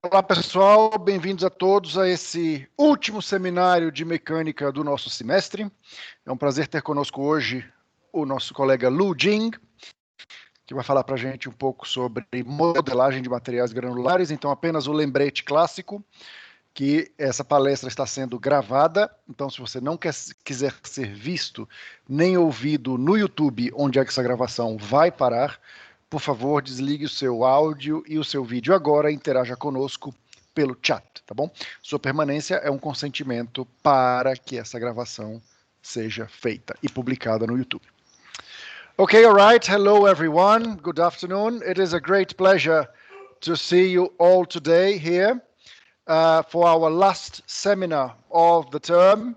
Olá pessoal, bem-vindos a todos a esse último seminário de mecânica do nosso semestre. É um prazer ter conosco hoje o nosso colega Jing, que vai falar para a gente um pouco sobre modelagem de materiais granulares. Então, apenas o lembrete clássico, que essa palestra está sendo gravada. Então, se você não quiser ser visto nem ouvido no YouTube, onde essa gravação vai parar, por favor, desligue o seu áudio e o seu vídeo agora e interaja conosco pelo chat, tá bom? Sua permanência é um consentimento para que essa gravação seja feita e publicada no YouTube. Okay, all right. Hello, everyone. Good afternoon. It is a great pleasure to see you all today here for our last seminar of the term.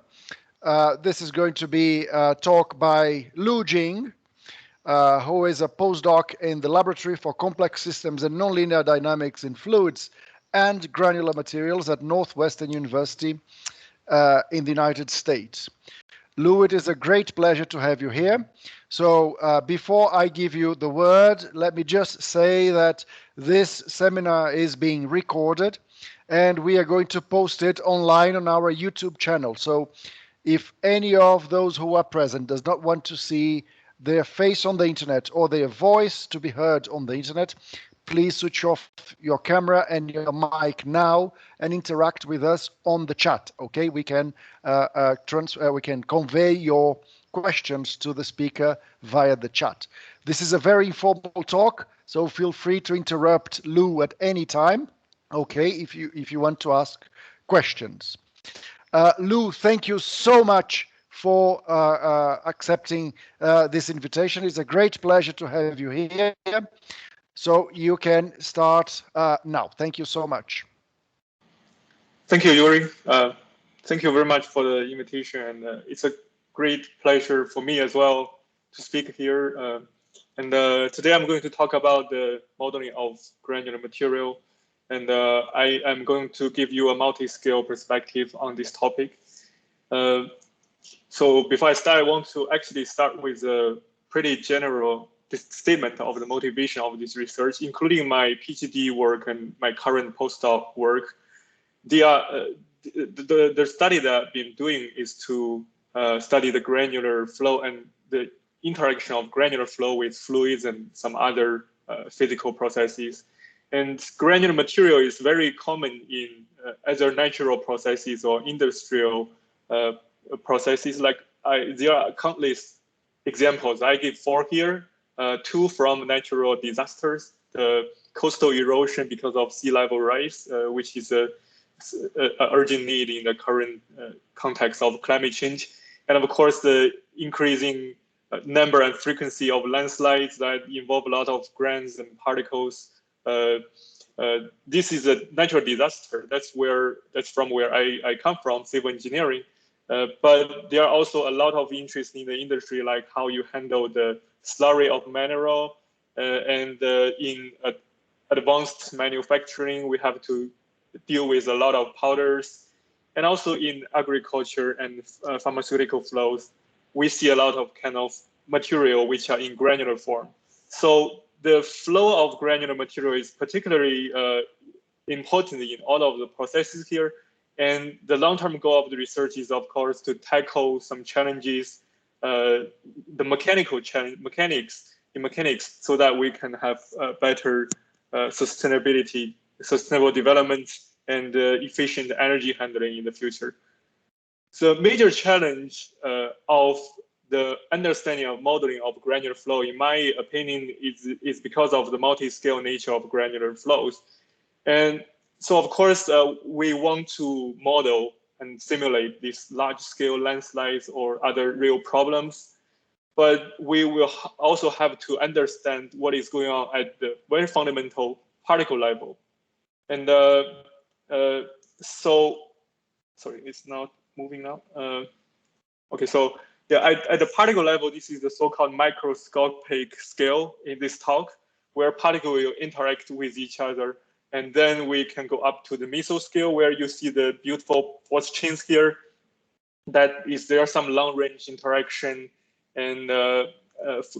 This is going to be a talk by Jing, who is a postdoc in the Laboratory for Complex Systems and Nonlinear Dynamics in Fluids and Granular Materials at Northwestern University in the United States. Lou, it is a great pleasure to have you here. So before I give you the word, let me just say that this seminar is being recorded and we are going to post it online on our YouTube channel. So if any of those who are present does not want to see their face on the internet or their voice to be heard on the internet, please switch off your camera and your mic now and interact with us on the chat. Okay, we can convey your questions to the speaker via the chat. This is a very informal talk, so feel free to interrupt Lou at any time. Okay, if you want to ask questions. Lou, thank you so much for accepting this invitation. It's a great pleasure to have you here. So you can start now. Thank you so much. Thank you, Yuri. Thank you very much for the invitation. And it's a great pleasure for me as well to speak here. Today I'm going to talk about the modeling of granular material. And I am going to give you a multi-scale perspective on this topic. So before I start, I want to actually start with a pretty general statement of the motivation of this research, including my PhD work and my current postdoc work. The study that I've been doing is to study the granular flow and the interaction of granular flow with fluids and some other physical processes. And granular material is very common in either natural processes or industrial processes. Like there are countless examples. I give 4 here. 2 from natural disasters, the coastal erosion because of sea level rise, which is an urgent need in the current context of climate change. And of course, the increasing number and frequency of landslides that involve a lot of grains and particles. This is a natural disaster. That's from where I come from, civil engineering. But there are also a lot of interest in the industry, like how you handle the slurry of mineral, and in advanced manufacturing, we have to deal with a lot of powders. And also in agriculture and pharmaceutical flows, we see a lot of kind of material which are in granular form. So the flow of granular material is particularly important in all of the processes here. And the long-term goal of the research is, of course, to tackle some challenges, the mechanics, so that we can have better sustainable development, and efficient energy handling in the future. So major challenge of the understanding of modeling of granular flow, in my opinion, is because of the multi-scale nature of granular flows. And so, of course, we want to model and simulate these large-scale landslides or other real problems. But we will also have to understand what is going on at the very fundamental particle level. And sorry, it's not moving now. Okay, so yeah, at the particle level, this is the so-called microscopic scale in this talk, where particles will interact with each other. And then we can go up to the mesoscale, where you see the beautiful force chains here. That is, there are some long-range interaction and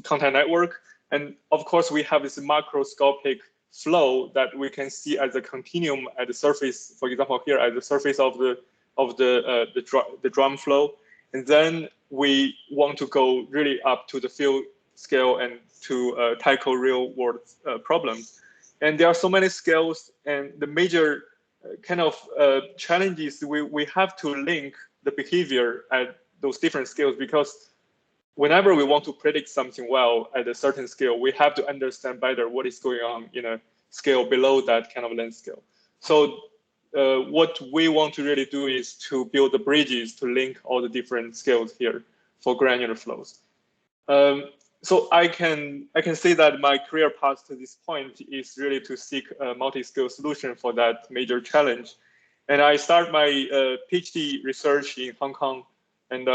contact network. And of course, we have this macroscopic flow that we can see as a continuum at the surface, for example, here at the surface of the drum flow. And then we want to go really up to the field scale and to tackle real world problems. And there are so many scales, and the major kind of challenges, we have to link the behavior at those different scales, because whenever we want to predict something well at a certain scale, we have to understand better what is going on in a scale below that kind of length scale. So what we want to really do is to build the bridges to link all the different scales here for granular flows. So I can say that my career path to this point is really to seek a multi-scale solution for that major challenge. And I start my PhD research in Hong Kong, and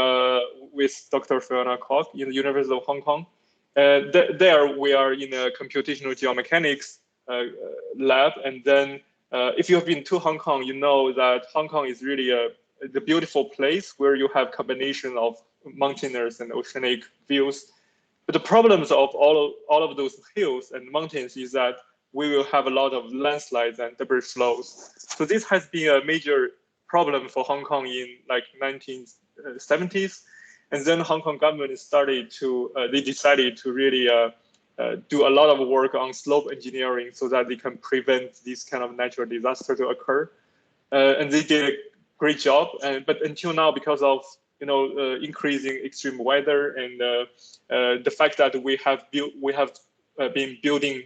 with Dr. Fiona Koch in the University of Hong Kong. There we are in a computational geomechanics lab. And then if you have been to Hong Kong, you know that Hong Kong is really the beautiful place where you have combination of mountainous and oceanic views. But the problems of all of those hills and mountains is that we will have a lot of landslides and debris flows. So this has been a major problem for Hong Kong in like 1970s. And then Hong Kong government started to, they decided to really do a lot of work on slope engineering so that they can prevent this kind of natural disaster to occur. And they did a great job. But until now, because of increasing extreme weather and the fact that we have been building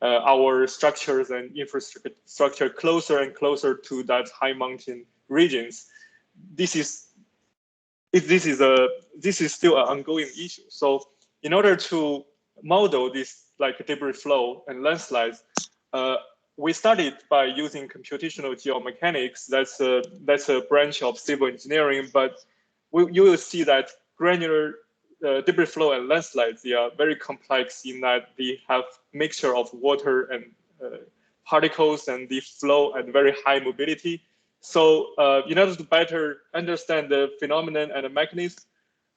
our structures and infrastructure closer and closer to that high mountain regions, this is still an ongoing issue. So in order to model this like debris flow and landslides, we started by using computational geomechanics. That's a branch of civil engineering, but you will see that granular debris flow and landslides, they are very complex in that they have mixture of water and particles, and they flow at very high mobility. So in order to better understand the phenomenon and the mechanism,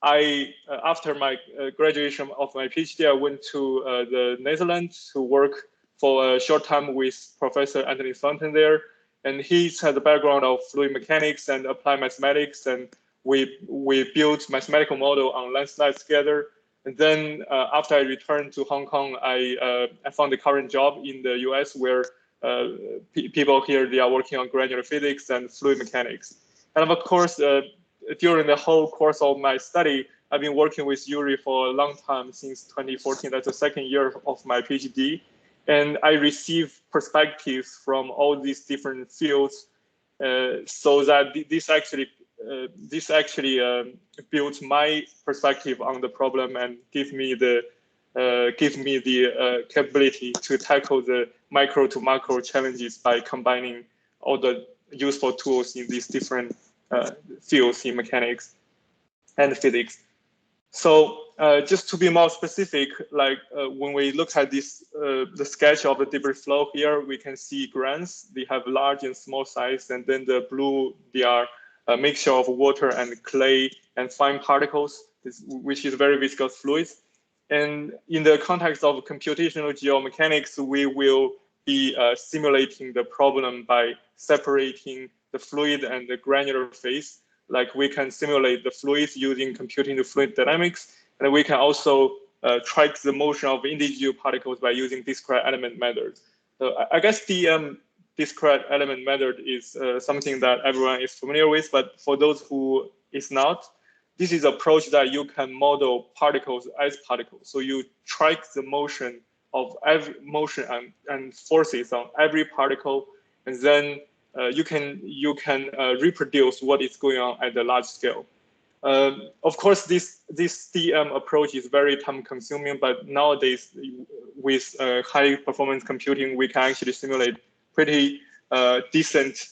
after my graduation of my PhD, I went to the Netherlands to work for a short time with Professor Anthony Thornton there. And he had the background of fluid mechanics and applied mathematics, and we built mathematical model on landslides together. And then after I returned to Hong Kong, I found the current job in the US where people here, they are working on granular physics and fluid mechanics. And of course, during the whole course of my study, I've been working with Yuri for a long time, since 2014. That's the second year of my PhD. And I receive perspectives from all these different fields, so that this actually built my perspective on the problem and give me the capability to tackle the micro to macro challenges by combining all the useful tools in these different fields in mechanics and physics. So just to be more specific, like when we look at this, the sketch of the debris flow here, we can see grains. They have large and small size, and then the blue, they are a mixture of water and clay and fine particles, which is very viscous fluids. And in the context of computational geomechanics, we will be simulating the problem by separating the fluid and the granular phase. Like we can simulate the fluids using computing the fluid dynamics, and we can also track the motion of individual particles by using discrete element method. So I guess the discrete element method is something that everyone is familiar with, but for those who is not, this is an approach that you can model particles as particles. So you track the motion of every motion and forces on every particle, and then you can reproduce what is going on at the large scale. Of course, this DM approach is very time consuming, but nowadays with high performance computing, we can actually simulate pretty decent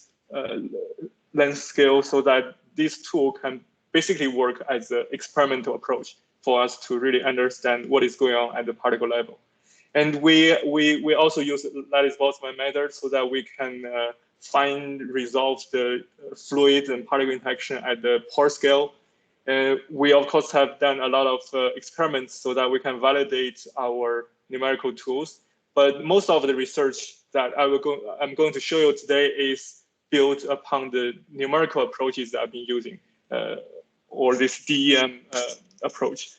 length scale, so that this tool can basically work as an experimental approach for us to really understand what is going on at the particle level. And we also use lattice-Boltzmann method so that we can resolve the fluid and particle interaction at the pore scale. We of course have done a lot of experiments so that we can validate our numerical tools. But most of the research that I'm going to show you today is built upon the numerical approaches that I've been using, or this DEM approach.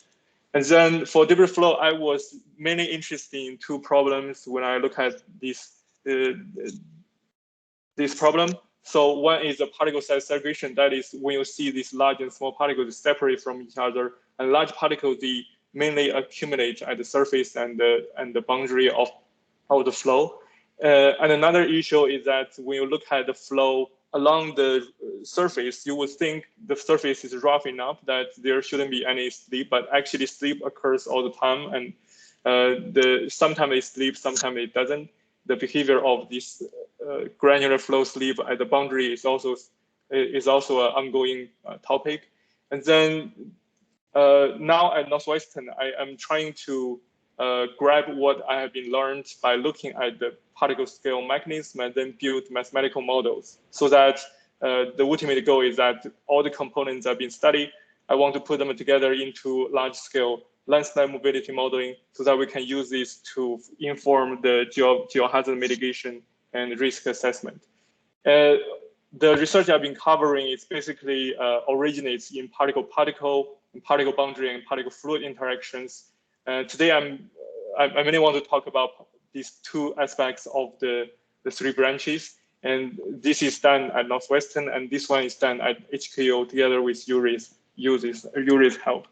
And then for debris flow, I was mainly interested in two problems when I look at this problem. So one is the particle size segregation. That is when you see these large and small particles separate from each other, and large particles, they mainly accumulate at the surface and the boundary of the flow. And another issue is that when you look at the flow along the surface, you would think the surface is rough enough that there shouldn't be any slip, but actually slip occurs all the time, and sometimes it slips, sometimes it doesn't. The behavior of this granular flow slip at the boundary is also an ongoing topic. And then now at Northwestern, I am trying to grab what I have been learned by looking at the particle scale mechanism and then build mathematical models, so that the ultimate goal is that all the components have been studied. I want to put them together into large scale landslide mobility modeling, so that we can use this to inform the geohazard mitigation and risk assessment. The research I've been covering is basically originates in particle-particle, particle boundary, and particle fluid interactions. Today, I mainly want to talk about these two aspects of the three branches. And this is done at Northwestern, and this one is done at HKO together with Yuri's help.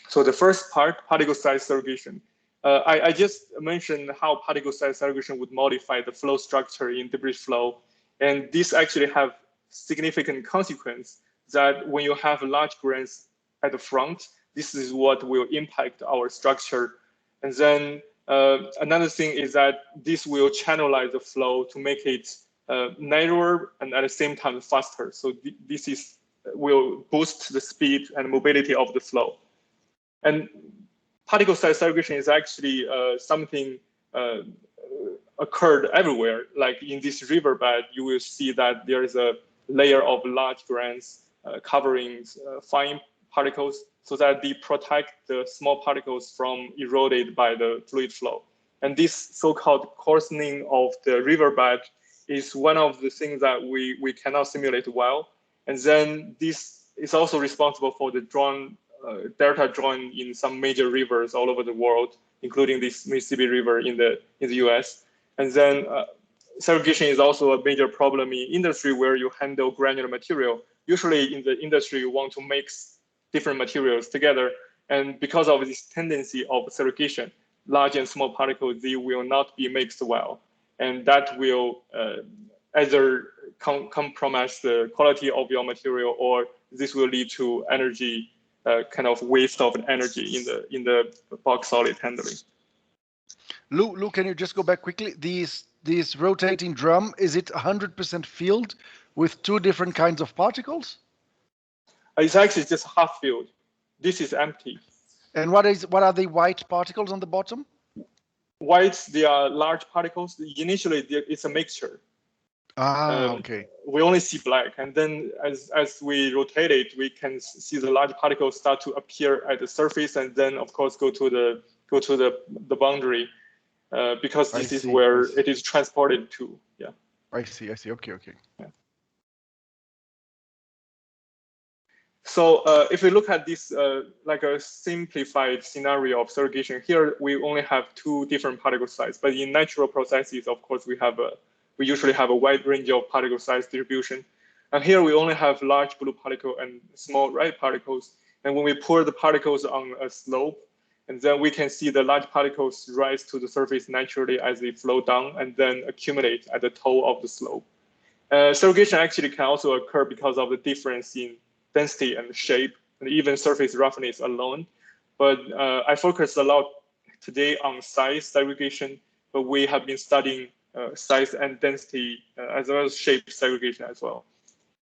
So the first part, particle size segregation. I just mentioned how particle size segregation would modify the flow structure in debris flow. And this actually have significant consequence that when you have large grains at the front, this is what will impact our structure. And then another thing is that this will channelize the flow to make it narrower and at the same time faster. So this will boost the speed and mobility of the flow. And particle size segregation is actually something occurred everywhere. Like in this riverbed, you will see that there is a layer of large grains covering fine particles, so that they protect the small particles from eroded by the fluid flow. And this so-called coarsening of the riverbed is one of the things that we cannot simulate well. And then this is also responsible for the delta drawn in some major rivers all over the world, including this Mississippi River in the US. And then segregation is also a major problem in industry where you handle granular material. Usually in the industry, you want to mix different materials together. And because of this tendency of segregation, large and small particles, they will not be mixed well. And that will either compromise the quality of your material, or this will lead to energy, kind of waste of energy in the bulk solid handling. Lou, can you just go back quickly? This rotating drum, is it 100% filled with two different kinds of particles? It's actually just half filled. This is empty. And what are the white particles on the bottom? Whites, they are large particles. Initially, it's a mixture. Okay. We only see black, and then as we rotate it, we can see the large particles start to appear at the surface, and then of course go to the boundary, because this is where it is transported to. Yeah. I see. Okay. Yeah. So if we look at this like a simplified scenario of segregation, here we only have two different particle sizes. But in natural processes, of course, we usually have a wide range of particle size distribution. And here we only have large blue particle and small red particles. And when we pour the particles on a slope, and then we can see the large particles rise to the surface naturally as they flow down and then accumulate at the toe of the slope. Segregation actually can also occur because of the difference in density and shape, and even surface roughness alone. But I focus a lot today on size segregation, but we have been studying size and density as well as shape segregation as well.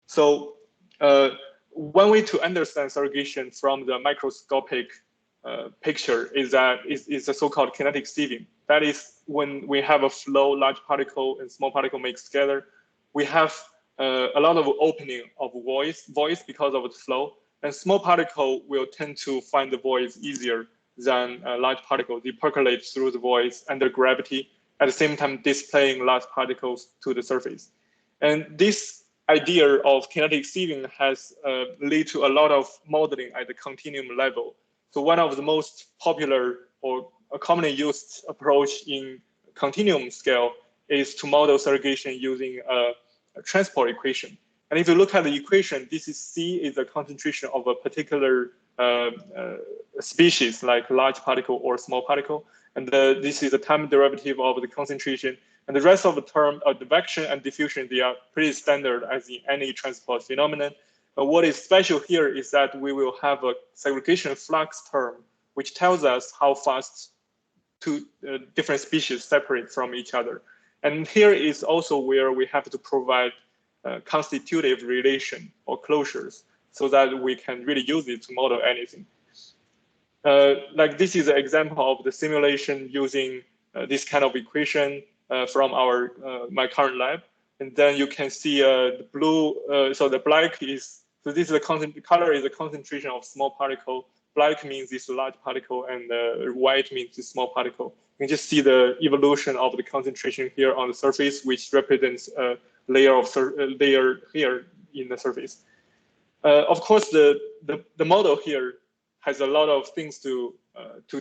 So one way to understand segregation from the microscopic picture is the so-called kinetic sieving. That is when we have a flow, large particle and small particle mixed together, we have a lot of opening of voids because of the flow, and small particle will tend to find the voids easier than large particles. They percolate through the voids under gravity, at the same time displaying large particles to the surface. And this idea of kinetic sieving has led to a lot of modeling at the continuum level. So one of the most popular or commonly used approach in continuum scale is to model segregation using a transport equation. And if you look at the equation, this is C is the concentration of a particular species, like large particle or small particle. And this is the time derivative of the concentration. And the rest of the term, advection and diffusion, they are pretty standard as in any transport phenomenon. But what is special here is that we will have a segregation flux term, which tells us how fast two different species separate from each other. And here is also where we have to provide constitutive relation or closures so that we can really use it to model anything. Like this is an example of the simulation using this kind of equation from my current lab. And then you can see the blue, so the black is, so this is the color is the concentration of small particle. Black means this large particle, and white means this small particle. You can just see the evolution of the concentration here on the surface, which represents a layer here in the surface. Of course, the model here has a lot of things to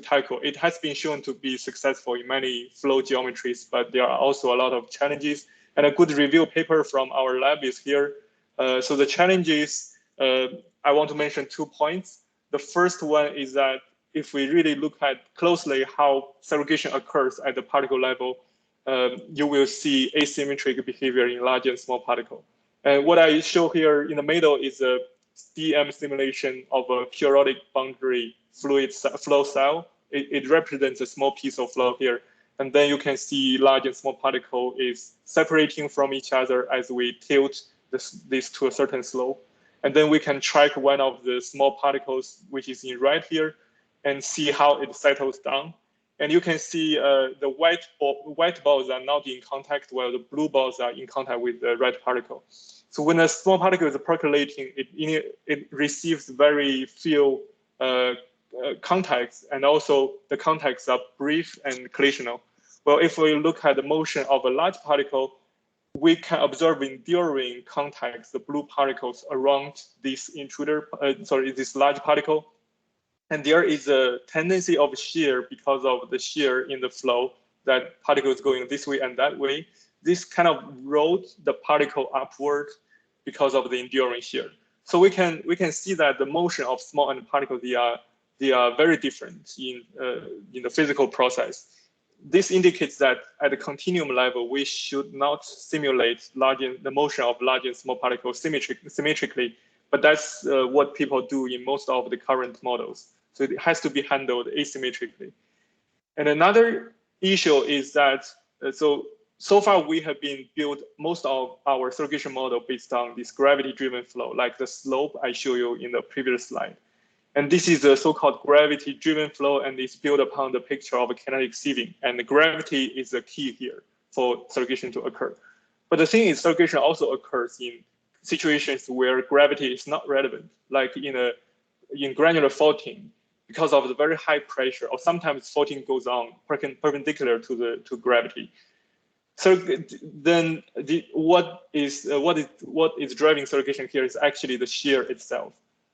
tackle. It has been shown to be successful in many flow geometries, but there are also a lot of challenges. And a good review paper from our lab is here. So the challenges, I want to mention 2 points. The first one is that if we really look at closely how segregation occurs at the particle level, you will see asymmetric behavior in large and small particle. And what I show here in the middle is a DM simulation of a periodic boundary fluid flow cell. It represents a small piece of flow here. And then you can see large and small particle is separating from each other as we tilt this to a certain slope. And then we can track one of the small particles, which is in red here, and see how it settles down. And you can see the white balls are not in contact, while the blue balls are in contact with the red particle. So when a small particle is percolating, it receives very few contacts, and also the contacts are brief and collisional. Well, if we look at the motion of a large particle, we can observe enduring contacts, the blue particles around this this large particle. And there is a tendency of shear because of the shear in the flow, that particles going this way and that way. This kind of rolled the particle upward because of the enduring shear. So we can see that the motion of small and particles, they are very different in the physical process. This indicates that at the continuum level, we should not simulate the motion of large and small particles symmetrically, but that's what people do in most of the current models. So it has to be handled asymmetrically. And another issue is that, so far we have been built most of our segregation model based on this gravity-driven flow, like the slope I showed you in the previous slide. And this is a so-called gravity-driven flow, and it's built upon the picture of a kinetic sieving. And the gravity is the key here for segregation to occur. But the thing is, segregation also occurs in situations where gravity is not relevant, like in granular faulting, because of the very high pressure, or sometimes faulting goes on perpendicular to gravity. So then what is driving segregation here is actually the shear itself.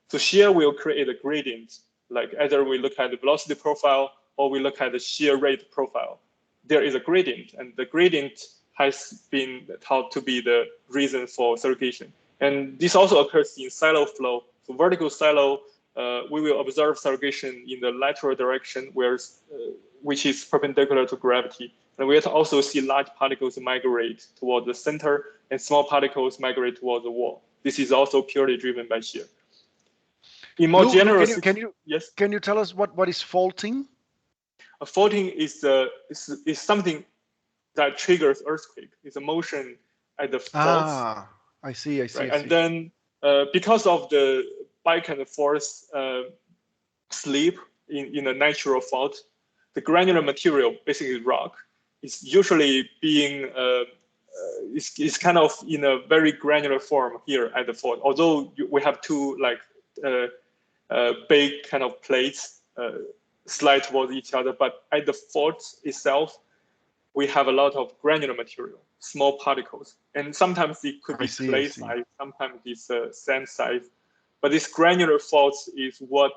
So shear will create a gradient, like either we look at the velocity profile or we look at the shear rate profile. There is a gradient, and the gradient has been thought to be the reason for segregation. And this also occurs in silo flow. So vertical silo, we will observe segregation in the lateral direction, which is perpendicular to gravity. And we also see large particles migrate toward the center and small particles migrate toward the wall. This is also purely driven by shear. In more general, yes. Can you tell us what is faulting? A faulting is something that triggers earthquake. It's a motion at the faults. Ah, I see. Right? And then because of the back and forth slip in a natural fault, the granular material, basically rock, is usually being is kind of in a very granular form here at the fault. Although we have two big kind of plates slide towards each other, but at the fault itself, we have a lot of granular material, small particles, and sometimes it could be clay size, sometimes it's sand size, but this granular faults is what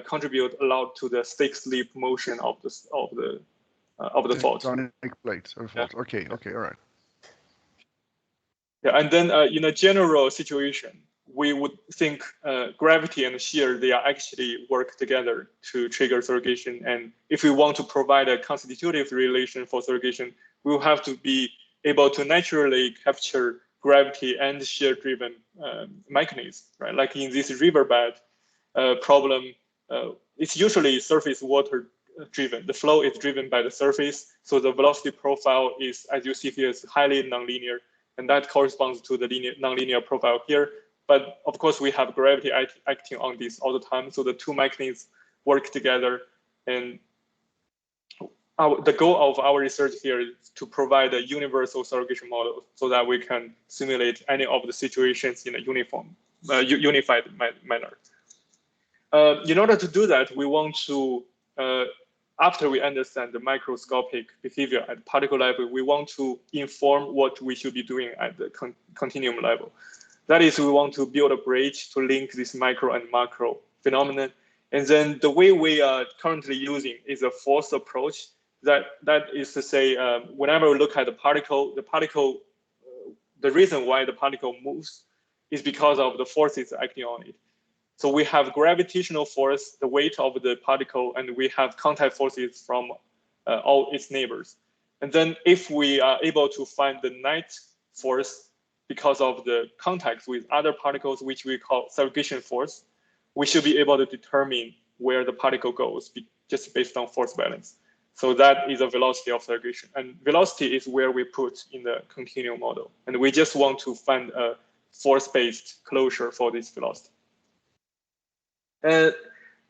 contribute a lot to the stick-slip motion of the fault. Plates of fault. Yeah. Okay, all right. Yeah, and then in a general situation, we would think gravity and shear, they are actually work together to trigger segregation. And if we want to provide a constitutive relation for segregation, we will have to be able to naturally capture gravity and shear-driven mechanisms, right? Like in this riverbed problem, it's usually surface water driven. The flow is driven by the surface. So the velocity profile is, as you see here, is highly nonlinear. And that corresponds to the nonlinear profile here. But of course, we have gravity acting on this all the time. So the two mechanisms work together. And the goal of our research here is to provide a universal segregation model so that we can simulate any of the situations in a unified manner. In order to do that, we want to, after we understand the microscopic behavior at particle level, we want to inform what we should be doing at the continuum level. That is, we want to build a bridge to link this micro and macro phenomenon. And then the way we are currently using is a force approach. That is to say, whenever we look at the particle, the reason why the particle moves is because of the forces acting on it. So we have gravitational force, the weight of the particle, and we have contact forces from all its neighbors. And then if we are able to find the net force because of the contact with other particles, which we call segregation force, we should be able to determine where the particle goes just based on force balance. So that is a velocity of segregation. And velocity is where we put in the continuum model. And we just want to find a force-based closure for this velocity.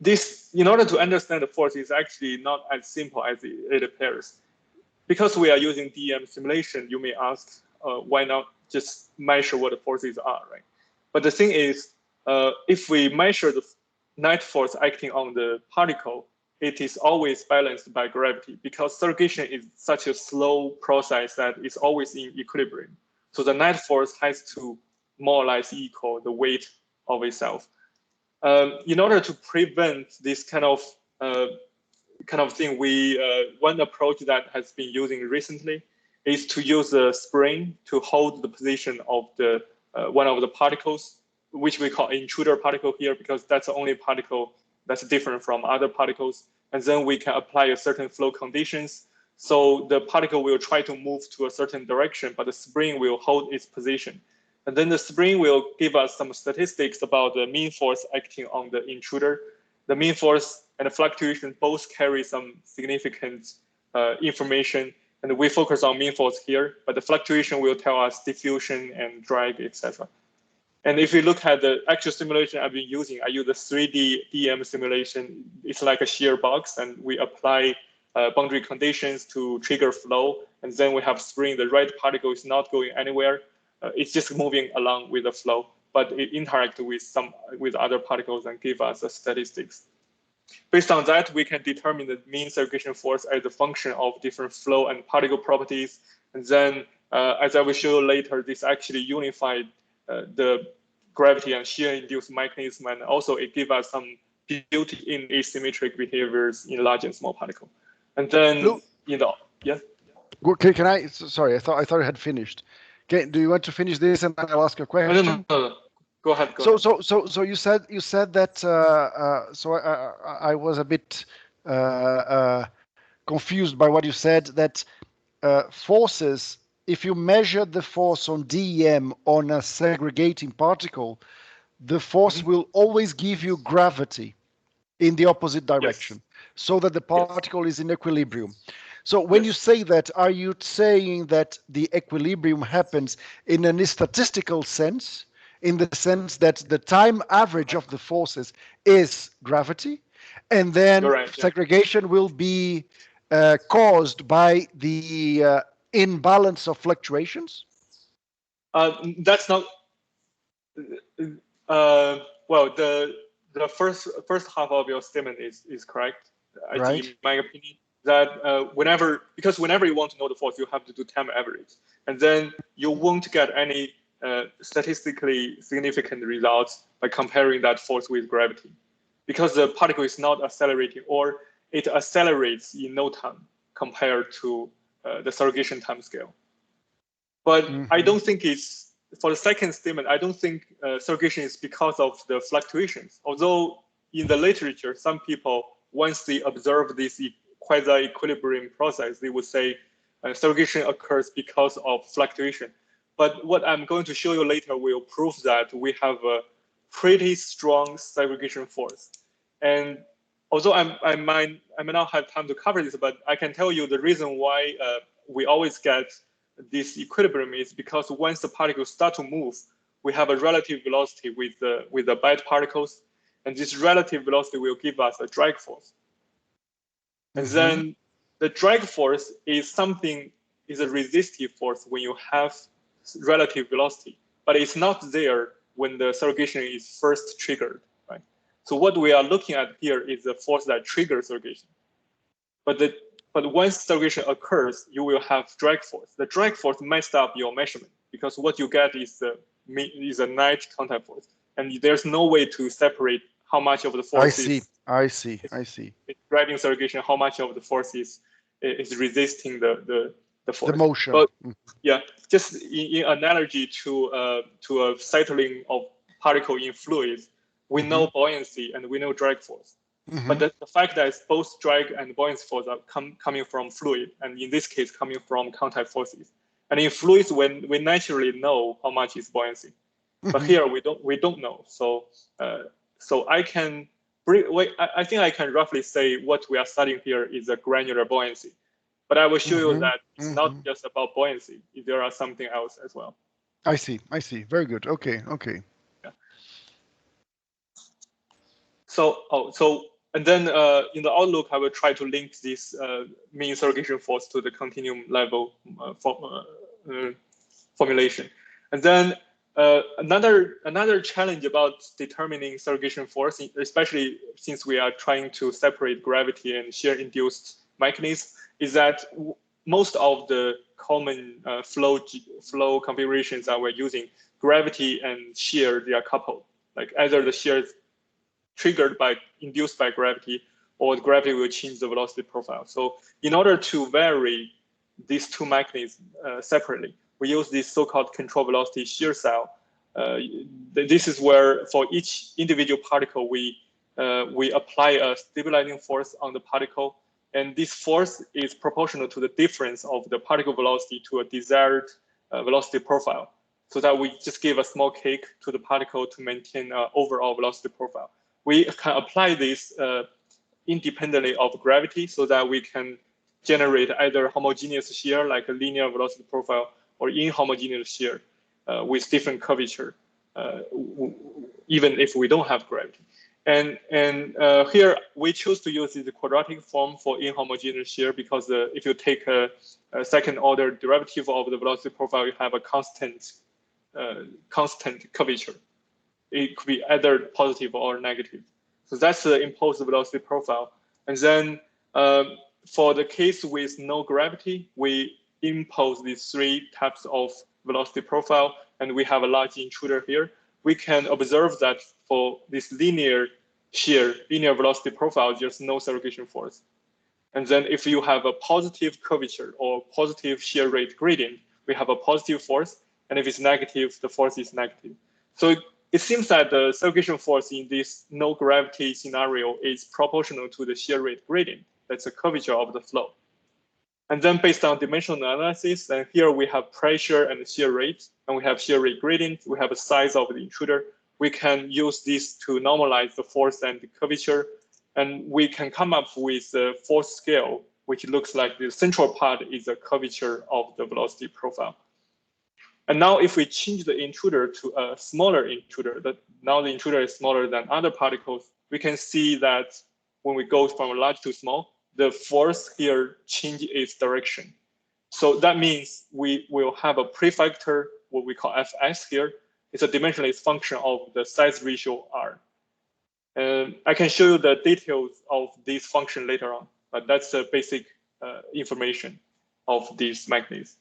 This, in order to understand the force, is actually not as simple as it appears. Because we are using DM simulation, you may ask, why not just measure what the forces are, right? But the thing is, if we measure the net force acting on the particle, it is always balanced by gravity because segregation is such a slow process that it's always in equilibrium. So the net force has to more or less equal the weight of itself. In order to prevent this kind of thing, one approach that has been using recently is to use a spring to hold the position of the one of the particles, which we call intruder particle here, because that's the only particle that's different from other particles. And then we can apply a certain flow conditions. So the particle will try to move to a certain direction, but the spring will hold its position. And then the spring will give us some statistics about the mean force acting on the intruder. The mean force and the fluctuation both carry some significant information. And we focus on mean force here, but the fluctuation will tell us diffusion and drag, etc. And if you look at the actual simulation I've been using, I use a 3D DM simulation. It's like a shear box, and we apply boundary conditions to trigger flow. And then we have spring. The right particle is not going anywhere. It's just moving along with the flow, but it interacts with other particles and give us the statistics. Based on that, we can determine the mean segregation force as a function of different flow and particle properties. And then, as I will show later, this actually unified the gravity and shear-induced mechanism, and also it gives us some built-in asymmetric behaviors in large and small particle. And then, yeah. Okay, can I? Sorry, I thought I had finished. Okay, do you want to finish this and then I'll ask a question? No. Go ahead. So you said that. So I was a bit confused by what you said, that forces. If you measure the force on DEM on a segregating particle, the force will always give you gravity in the opposite direction, so that the particle is in equilibrium. So when you say that, are you saying that the equilibrium happens in a statistical sense, in the sense that the time average of the forces is gravity, and then segregation will be caused by the imbalance of fluctuations? That's not. Well, the first half of your statement is correct. I think in my opinion, that whenever you want to know the force, you have to do time average, and then you won't get any statistically significant results by comparing that force with gravity, because the particle is not accelerating, or it accelerates in no time compared to the segregation time scale. But I don't think it's, for the second statement, I don't think segregation is because of the fluctuations. Although in the literature, some people, once they observe this quasi-equilibrium process, they would say segregation occurs because of fluctuation. But what I'm going to show you later will prove that we have a pretty strong segregation force. And although I may not have time to cover this, but I can tell you the reason why we always get this equilibrium is because once the particles start to move, we have a relative velocity with the bad particles, and this relative velocity will give us a drag force. And then the drag force is a resistive force when you have relative velocity, but it's not there when the segregation is first triggered, right? So what we are looking at here is the force that triggers segregation. But once segregation occurs, you will have drag force. The drag force messed up your measurement because what you get is a net contact force, and there's no way to separate how much of the force is driving segregation, how much of the force is resisting the force. The motion. But yeah, just in analogy to a settling of particle in fluids, we know buoyancy and we know drag force. But the fact that both drag and buoyancy force are coming from fluid, and in this case coming from contact forces. And in fluids, we naturally know how much is buoyancy, but here we don't know. So I think I can roughly say what we are studying here is a granular buoyancy. But I will show you that it's not just about buoyancy. There are something else as well. I see. Very good. Okay. Yeah. So and then in the outlook, I will try to link this mean segregation force to the continuum level formulation. And then another challenge about determining segregation force, especially since we are trying to separate gravity and shear-induced mechanisms, is that most of the common flow configurations that we're using, gravity and shear, they are coupled. Like either the shear is induced by gravity, or the gravity will change the velocity profile. So in order to vary these two mechanisms separately, we use this so-called control velocity shear cell. This is where for each individual particle, we apply a stabilizing force on the particle, and this force is proportional to the difference of the particle velocity to a desired velocity profile, so that we just give a small kick to the particle to maintain an overall velocity profile. We can apply this independently of gravity, so that we can generate either homogeneous shear, like a linear velocity profile, or inhomogeneous shear with different curvature, even if we don't have gravity. And here we choose to use the quadratic form for inhomogeneous shear because if you take a second order derivative of the velocity profile, you have a constant curvature. It could be either positive or negative. So that's the imposed velocity profile. And then for the case with no gravity, we impose these three types of velocity profile, and we have a large intruder here. We can observe that for this linear velocity profile, there's no segregation force. And then if you have a positive curvature or positive shear rate gradient, we have a positive force. And if it's negative, the force is negative. So it seems that the segregation force in this no gravity scenario is proportional to the shear rate gradient. That's the curvature of the flow. And then based on dimensional analysis, and here we have pressure and shear rate, and we have shear rate gradient, we have a size of the intruder. We can use this to normalize the force and the curvature, and we can come up with a force scale, which looks like the central part is the curvature of the velocity profile. And now if we change the intruder to a smaller intruder, now the intruder is smaller than other particles, we can see that when we go from large to small, the force here changes its direction. So that means we will have a prefactor, what we call Fs here. It's a dimensionless function of the size ratio R. I can show you the details of this function later on, but that's the basic information of these magnets.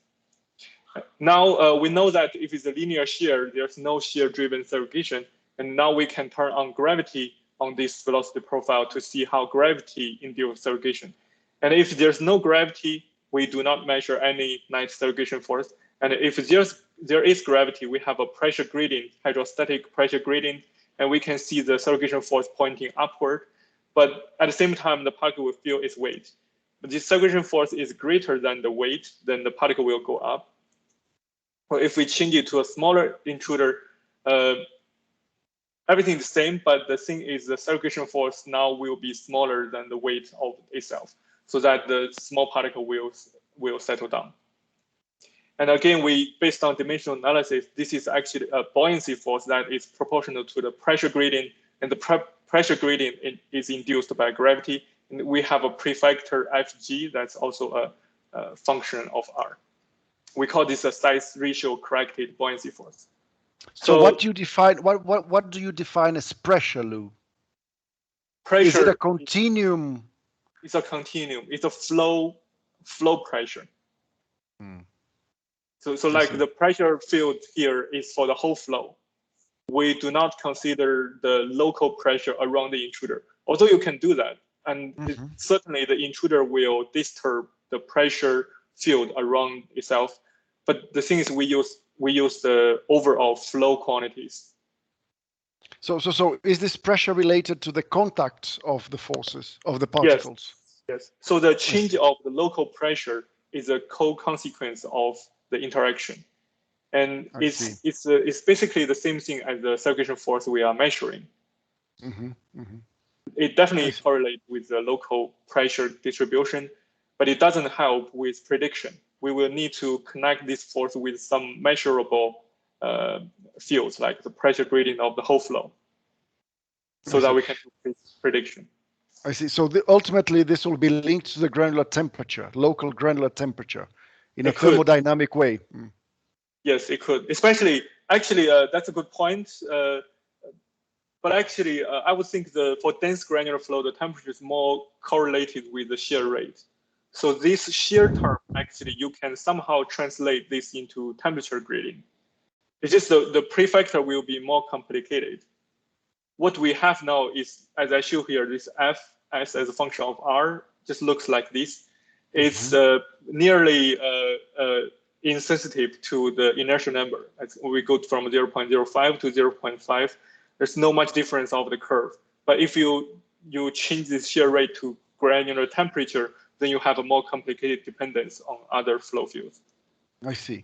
Now we know that if it's a linear shear, there's no shear-driven segregation, and now we can turn on gravity on this velocity profile to see how gravity induces segregation. And if there's no gravity, we do not measure any net segregation force. And if there is gravity, we have a pressure gradient, hydrostatic pressure gradient, and we can see the segregation force pointing upward. But at the same time, the particle will feel its weight. But this segregation force is greater than the weight, then the particle will go up. Or if we change it to a smaller intruder, everything is the same, but the thing is the segregation force now will be smaller than the weight of itself, so that the small particle will settle down. And again, based on dimensional analysis, this is actually a buoyancy force that is proportional to the pressure gradient, and the pressure gradient is induced by gravity. And we have a prefactor Fg that's also a function of R. We call this a size ratio corrected buoyancy force. So what do you define? What do you define as pressure, Lou? Pressure is it a continuum? It's a continuum. It's a flow pressure. So like the pressure field here is for the whole flow. We do not consider the local pressure around the intruder, although you can do that. And certainly the intruder will disturb the pressure field around itself. But the thing is we use the overall flow quantities. So is this pressure related to the contact of the forces, of the particles? Yes. So the change of the local pressure is a co-consequence of the interaction. And it's basically the same thing as the segregation force we are measuring. It definitely correlates with the local pressure distribution, but it doesn't help with prediction. We will need to connect this force with some measurable fields, like the pressure gradient of the whole flow, so that we can do prediction. I see. So ultimately, this will be linked to the granular temperature, local granular temperature, in a thermodynamic way. Yes, it could. Actually, that's a good point. But actually, I would think for dense granular flow, the temperature is more correlated with the shear rate. So this shear term, actually, you can somehow translate this into temperature gradient. It's just the prefactor will be more complicated. What we have now is, as I show here, this F as a function of R just looks like this. It's nearly insensitive to the inertial number. As we go from 0.05 to 0.5, there's no much difference of the curve. But if you change this shear rate to granular temperature, then you have a more complicated dependence on other flow fields. I see.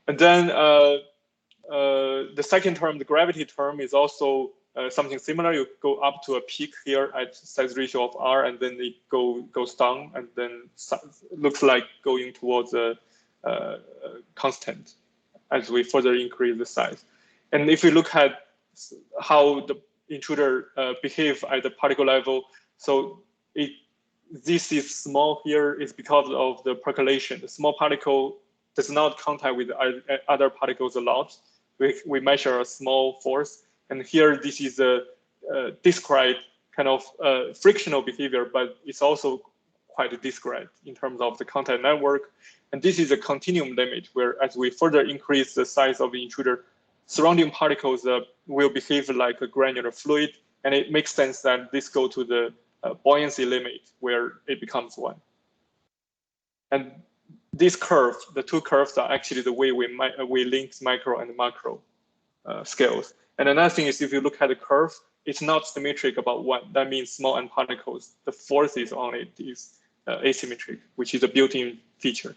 And then the second term, the gravity term, is also something similar. You go up to a peak here at size ratio of R, and then it goes down, and then looks like going towards a constant as we further increase the size. And if we look at how the intruder behave at the particle level, so this is small here is because of the percolation. The small particle does not contact with other particles a lot. We measure a small force, and here this is a discrete kind of frictional behavior, but it's also quite discrete in terms of the contact network. And this is a continuum limit, where as we further increase the size of the intruder, surrounding particles will behave like a granular fluid, and it makes sense that this go to the buoyancy limit, where it becomes 1. And this curve, the two curves, are actually the way we link micro and macro scales. And another thing is, if you look at the curve, it's not symmetric about 1. That means small n particles, the forces on it is asymmetric, which is a built-in feature.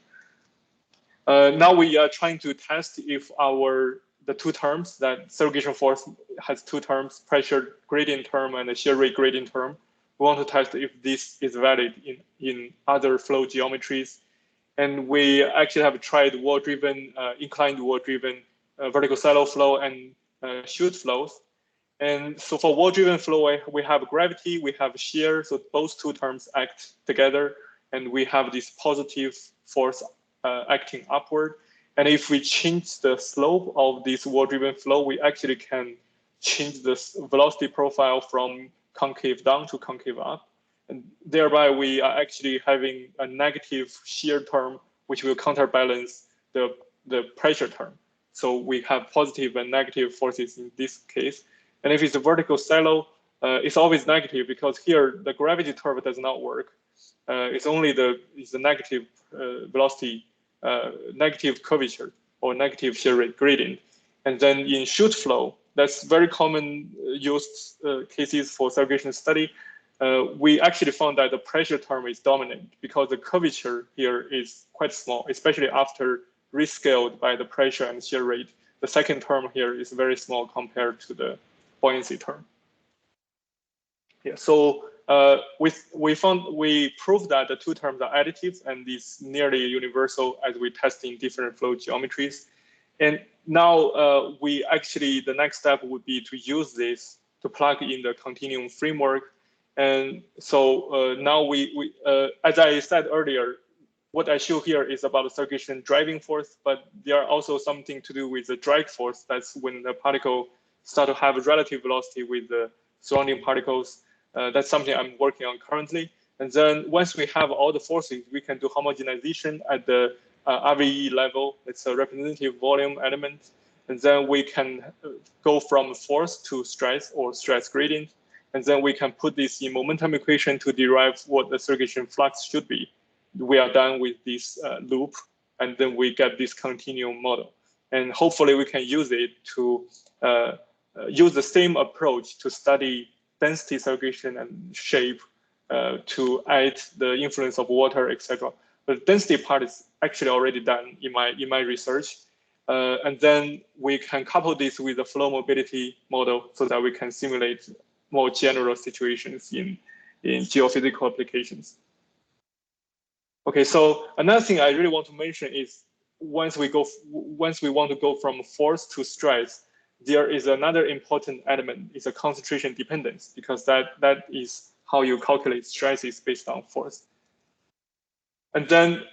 Now we are trying to test if the two terms, that segregation force has two terms, pressure gradient term and a shear rate gradient term. We want to test if this is valid in other flow geometries. And we actually have tried wall-driven, inclined wall-driven vertical silo flow and chute flows. And so for wall-driven flow, we have gravity, we have shear, so both two terms act together, and we have this positive force acting upward. And if we change the slope of this wall-driven flow, we actually can change the velocity profile from concave down to concave up. And thereby we are actually having a negative shear term, which will counterbalance the pressure term. So we have positive and negative forces in this case. And if it's a vertical silo, it's always negative because here the gravity term does not work. It's only the negative velocity, negative curvature or negative shear rate gradient. And then in chute flow, that's very common used cases for segregation study. We actually found that the pressure term is dominant because the curvature here is quite small, especially after rescaled by the pressure and shear rate. The second term here is very small compared to the buoyancy term. Yeah, so we proved that the two terms are additive and is nearly universal as we test in different flow geometries. And now the next step would be to use this to plug in the continuum framework. And so now as I said earlier, what I show here is about the segregation driving force, but there are also something to do with the drag force. That's when the particle start to have a relative velocity with the surrounding particles. That's something I'm working on currently. And then once we have all the forces, we can do homogenization at the RVE level. It's a representative volume element. And then we can go from force to stress or stress gradient. And then we can put this in momentum equation to derive what the segregation flux should be. We are done with this loop, and then we get this continuum model. And hopefully we can use it to use the same approach to study density segregation and shape to add the influence of water, etc. The density part is actually already done in my research. And then we can couple this with the flow mobility model so that we can simulate more general situations in geophysical applications. Okay, so another thing I really want to mention is once we want to go from force to stress, there is another important element. It's a concentration dependence, because that is how you calculate stresses based on force. And then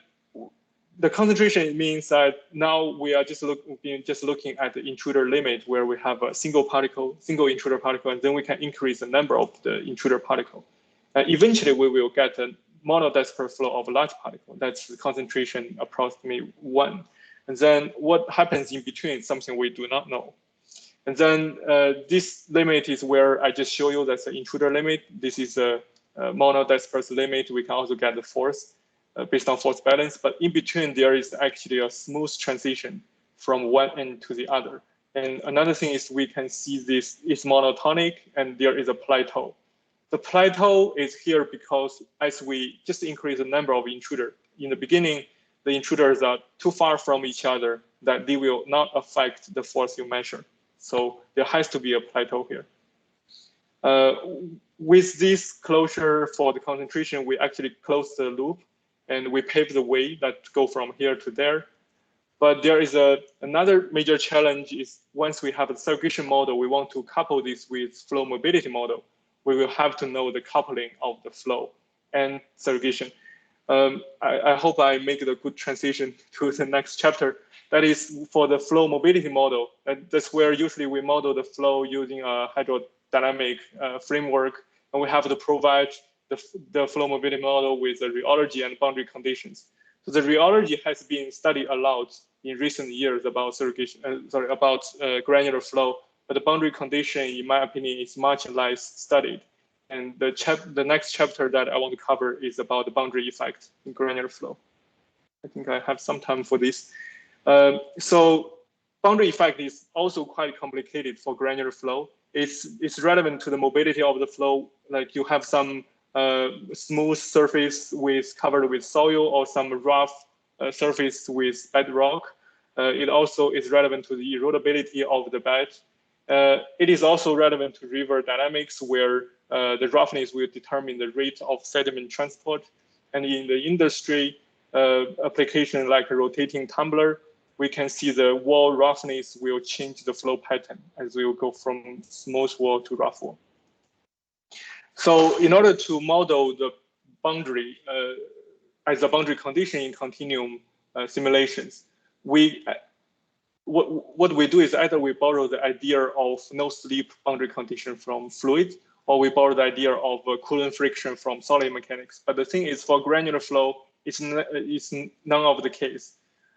the concentration means that now we are just looking at the intruder limit, where we have a single intruder particle, and then we can increase the number of the intruder particle. Eventually, we will get a monodisperse flow of a large particle. That's the concentration approximately 1. And then what happens in between is something we do not know. And then this limit is where I just show you that's the intruder limit. This is a monodisperse limit. We can also get the force based on force balance. But in between, there is actually a smooth transition from one end to the other. And another thing is we can see this is monotonic, and there is a plateau. The plateau is here because as we just increase the number of intruders, in the beginning, the intruders are too far from each other that they will not affect the force you measure. So there has to be a plateau here. With this closure for the concentration, we actually close the loop and we pave the way that go from here to there. But there is another major challenge is once we have a segregation model, we want to couple this with flow mobility model. We will have to know the coupling of the flow and segregation. I hope I make a good transition to the next chapter. That is for the flow mobility model. That's where usually we model the flow using a hydrodynamic framework, and we have to provide the flow mobility model with the rheology and boundary conditions. So the rheology has been studied a lot in recent years about segregation, about granular flow. But the boundary condition, in my opinion, is much less studied. And the next chapter that I want to cover is about the boundary effect in granular flow. I think I have some time for this. So boundary effect is also quite complicated for granular flow. It's relevant to the mobility of the flow. Like you have some smooth surface covered with soil or some rough surface with bedrock. It also is relevant to the erodibility of the bed. It is also relevant to river dynamics, where the roughness will determine the rate of sediment transport. And in the industry application like a rotating tumbler, we can see the wall roughness will change the flow pattern as we will go from smooth wall to rough wall. So in order to model the boundary as a boundary condition in continuum simulations, we what we do is either we borrow the idea of no slip boundary condition from fluid, or we borrow the idea of Coulomb friction from solid mechanics. But the thing is, for granular flow, it's none of the case.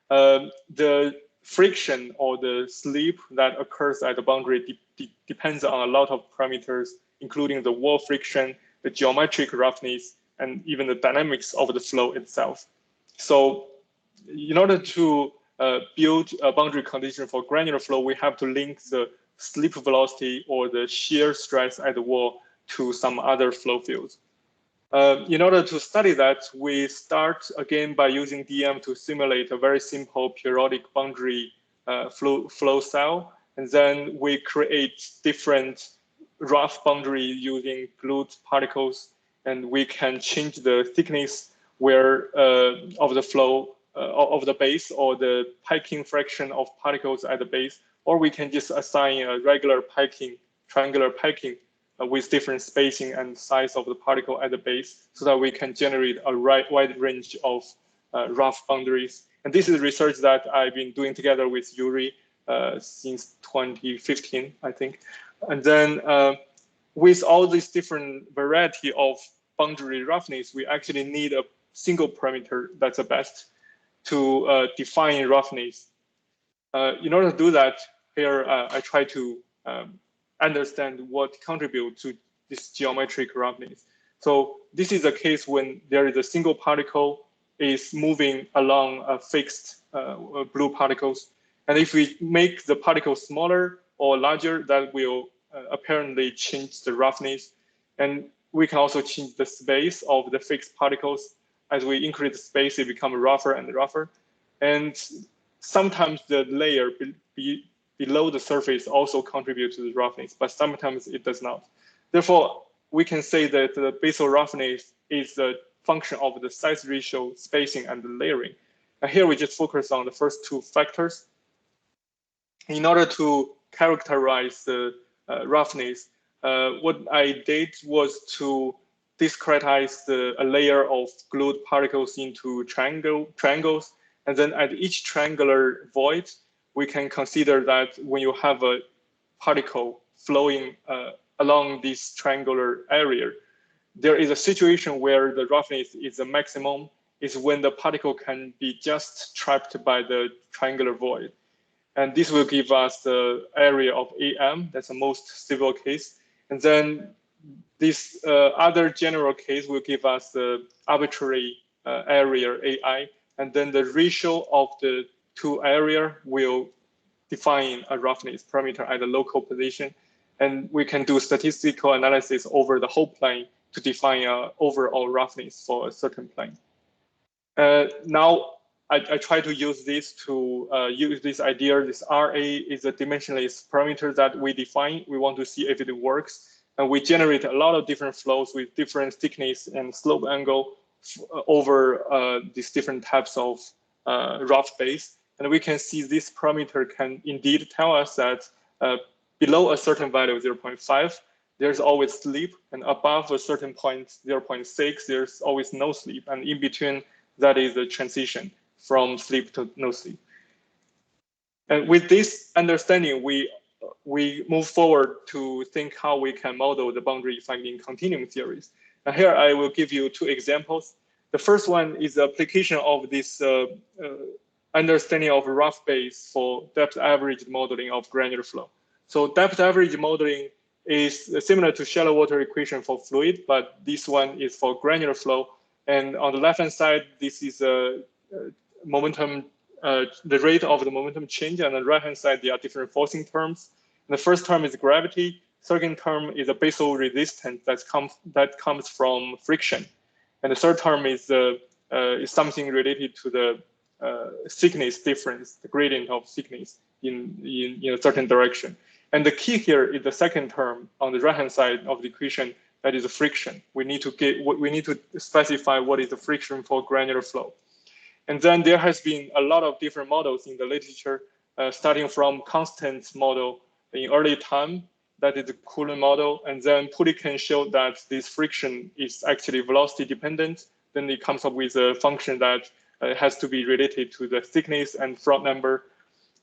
The friction or the slip that occurs at the boundary depends on a lot of parameters, including the wall friction, the geometric roughness, and even the dynamics of the flow itself. So in order to build a boundary condition for granular flow, we have to link the slip velocity or the shear stress at the wall to some other flow fields. In order to study that, we start again by using DM to simulate a very simple periodic boundary flow cell. And then we create different rough boundary using glued particles. And we can change the thickness of the flow of the base, or the piking fraction of particles at the base, or we can just assign a regular piking, triangular piking with different spacing and size of the particle at the base, so that we can generate a wide range of rough boundaries. And this is research that I've been doing together with Yuri since 2015, I think. And then with all these different variety of boundary roughness, we actually need a single parameter that's the best to define roughness. In order to do that, here I try to understand what contributes to this geometric roughness. So this is a case when there is a single particle is moving along a fixed blue particles. And if we make the particle smaller or larger, that will apparently change the roughness. And we can also change the space of the fixed particles. As we increase the space, it becomes rougher and rougher. And sometimes the layer below the surface also contributes to the roughness, but sometimes it does not. Therefore, we can say that the basal roughness is a function of the size ratio, spacing, and the layering. And here we just focus on the first two factors. In order to characterize the roughness, what I did was to discretize a layer of glued particles into triangles. And then at each triangular void, we can consider that when you have a particle flowing along this triangular area, there is a situation where the roughness is the maximum, is when the particle can be just trapped by the triangular void. And this will give us the area of AM, that's the most stable case. And then this other general case will give us the arbitrary area AI. And then the ratio of the two area will define a roughness parameter at the local position. And we can do statistical analysis over the whole plane to define an overall roughness for a certain plane. Now, I try to use this to use this idea. This RA is a dimensionless parameter that we define. We want to see if it works. And we generate a lot of different flows with different thickness and slope angle over these different types of rough base. And we can see this parameter can indeed tell us that below a certain value, 0.5, there's always slip. And above a certain point, 0.6, there's always no slip. And in between, that is the transition from slip to no slip. And with this understanding, we move forward to think how we can model the boundary effect in continuum theories. And here I will give you two examples. The first one is the application of this understanding of rough base for depth average modeling of granular flow. So depth average modeling is similar to shallow water equation for fluid, but this one is for granular flow. And on the left-hand side, this is a momentum, the rate of the momentum change. And on the right-hand side, there are different forcing terms. And the first term is gravity. Second term is a basal resistance that comes from friction. And the third term is something related to the thickness difference, the gradient of thickness in a certain direction. And the key here is the second term on the right-hand side of the equation, that is the friction. We need to specify what is the friction for granular flow. And then there has been a lot of different models in the literature, starting from constant model in early time, that is the Coulomb model. And then Publicans showed that this friction is actually velocity dependent. Then it comes up with a function that has to be related to the thickness and front number.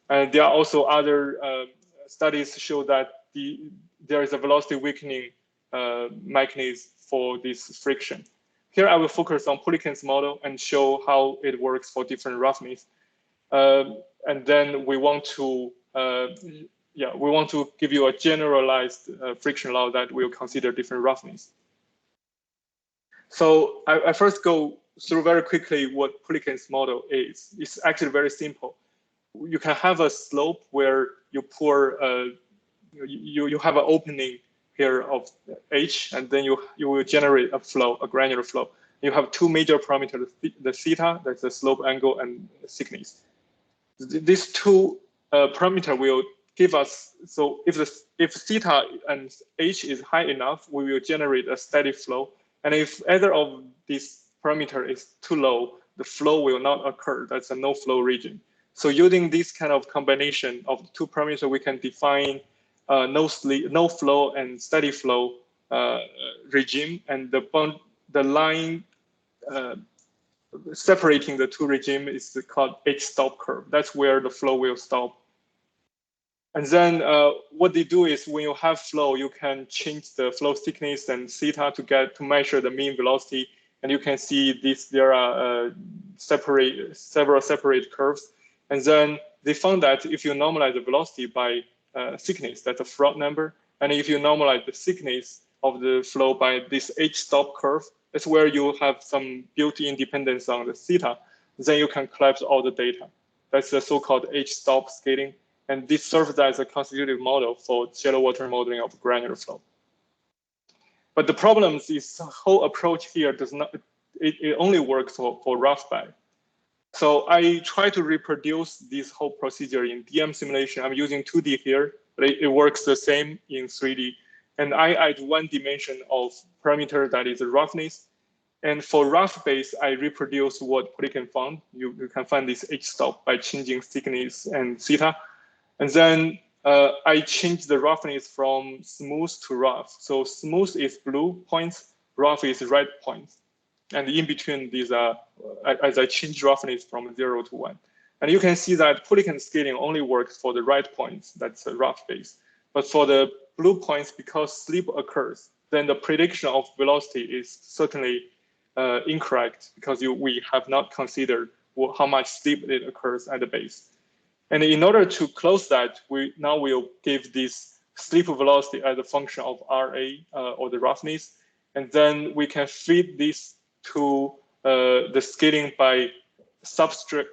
And there are also other studies show that there is a velocity weakening mechanism for this friction. Here I will focus on Publicans model and show how it works for different roughness. And then we want to give you a generalized friction law that will consider different roughness. So I first go through very quickly what Publicans model is. It's actually very simple. You can have a slope where you pour, you have an opening here of h, and then you will generate a flow, a granular flow. You have two major parameters, the theta, that's the slope angle, and thickness. These two parameters will give us, so if theta and h is high enough, we will generate a steady flow. And if either of these parameter is too low, the flow will not occur. That's a no flow region. So using this kind of combination of the two parameters, we can define no flow and steady flow regime, and the line separating the two regimes is called h-stop curve. That's where the flow will stop. And then what they do is when you have flow, you can change the flow thickness and theta to measure the mean velocity. And you can see there are several separate curves. And then they found that if you normalize the velocity by thickness, that's a Freud number. And if you normalize the thickness of the flow by this h-stop curve, that's where you have some built-in dependence on the theta. Then you can collapse all the data. That's the so-called h-stop scaling. And this serves as a constitutive model for shallow water modeling of granular flow. But the problem is this whole approach here does not, it only works for rough bed. So I try to reproduce this whole procedure in DM simulation. I'm using 2D here, but it works the same in 3D. And I add one dimension of parameter that is roughness. And for rough base, I reproduce what Publican found. You can find this h-stop by changing thickness and theta. And then I change the roughness from smooth to rough. So smooth is blue points, rough is red points. And in between these as I change roughness from 0 to 1. And you can see that Publican scaling only works for the red points, that's a rough base. But for the blue points, because slip occurs, then the prediction of velocity is certainly incorrect because we have not considered how much slip it occurs at the base. And in order to close that, we now will give this slip velocity as a function of RA or the roughness. And then we can feed this to the scaling by subtract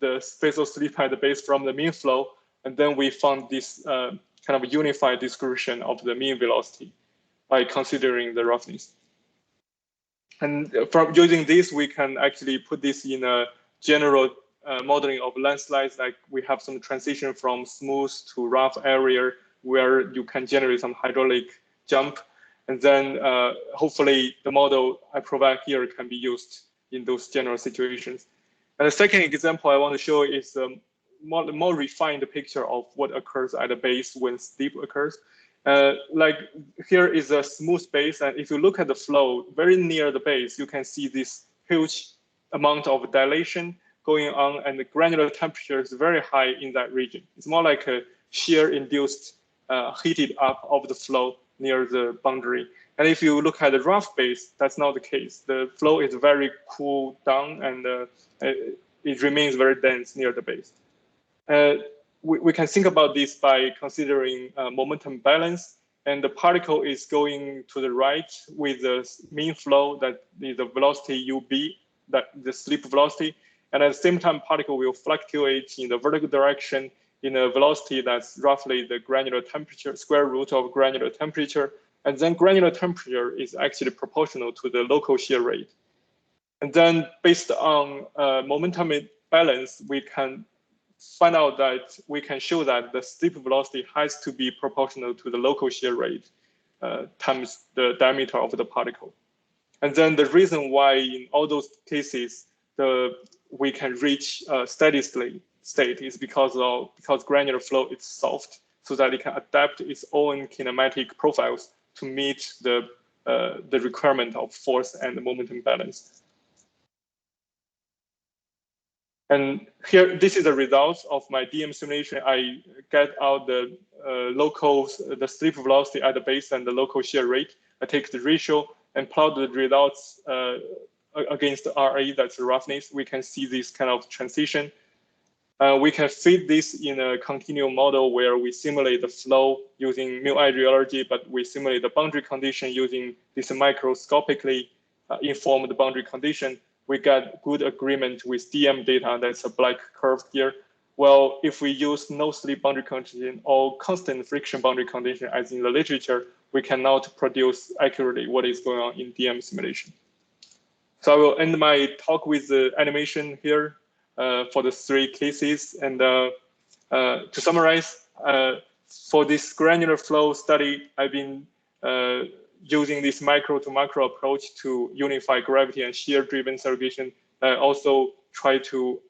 the spatial slip at the base from the mean flow. And then we found this kind of unified description of the mean velocity by considering the roughness. And from using this, we can actually put this in a general modeling of landslides, like we have some transition from smooth to rough area where you can generate some hydraulic jump. And then hopefully the model I provide here can be used in those general situations. And the second example I want to show is a more refined picture of what occurs at the base when slip occurs. Like here is a smooth base, and if you look at the flow very near the base, you can see this huge amount of dilation going on, and the granular temperature is very high in that region. It's more like a shear-induced heated up of the flow near the boundary. And if you look at the rough base, that's not the case. The flow is very cool down, and it remains very dense near the base. We can think about this by considering momentum balance, and the particle is going to the right with the mean flow, that is the velocity UB, that the slip velocity, and at the same time particle will fluctuate in the vertical direction in a velocity that's roughly the granular temperature, square root of granular temperature, and then granular temperature is actually proportional to the local shear rate. And then based on momentum balance, we can find out that we can show that the slip velocity has to be proportional to the local shear rate times the diameter of the particle. And then the reason why in all those cases we can reach a steady state is because granular flow is soft, so that it can adapt its own kinematic profiles to meet the the requirement of force and momentum balance. And here, this is the results of my DM simulation. I get out the the slip velocity at the base and the local shear rate. I take the ratio and plot the results against RA, that's the roughness. We can see this kind of transition. We can fit this in a continuum model where we simulate the flow using mu-I rheology, but we simulate the boundary condition using this microscopically informed boundary condition. We get good agreement with DM data, that's a black curve here. Well, if we use no slip boundary condition or constant friction boundary condition as in the literature, we cannot produce accurately what is going on in DM simulation. So I will end my talk with the animation here for the 3 cases. And to summarize, for this granular flow study, I've been using this micro to macro approach to unify gravity and shear driven segregation. I also try to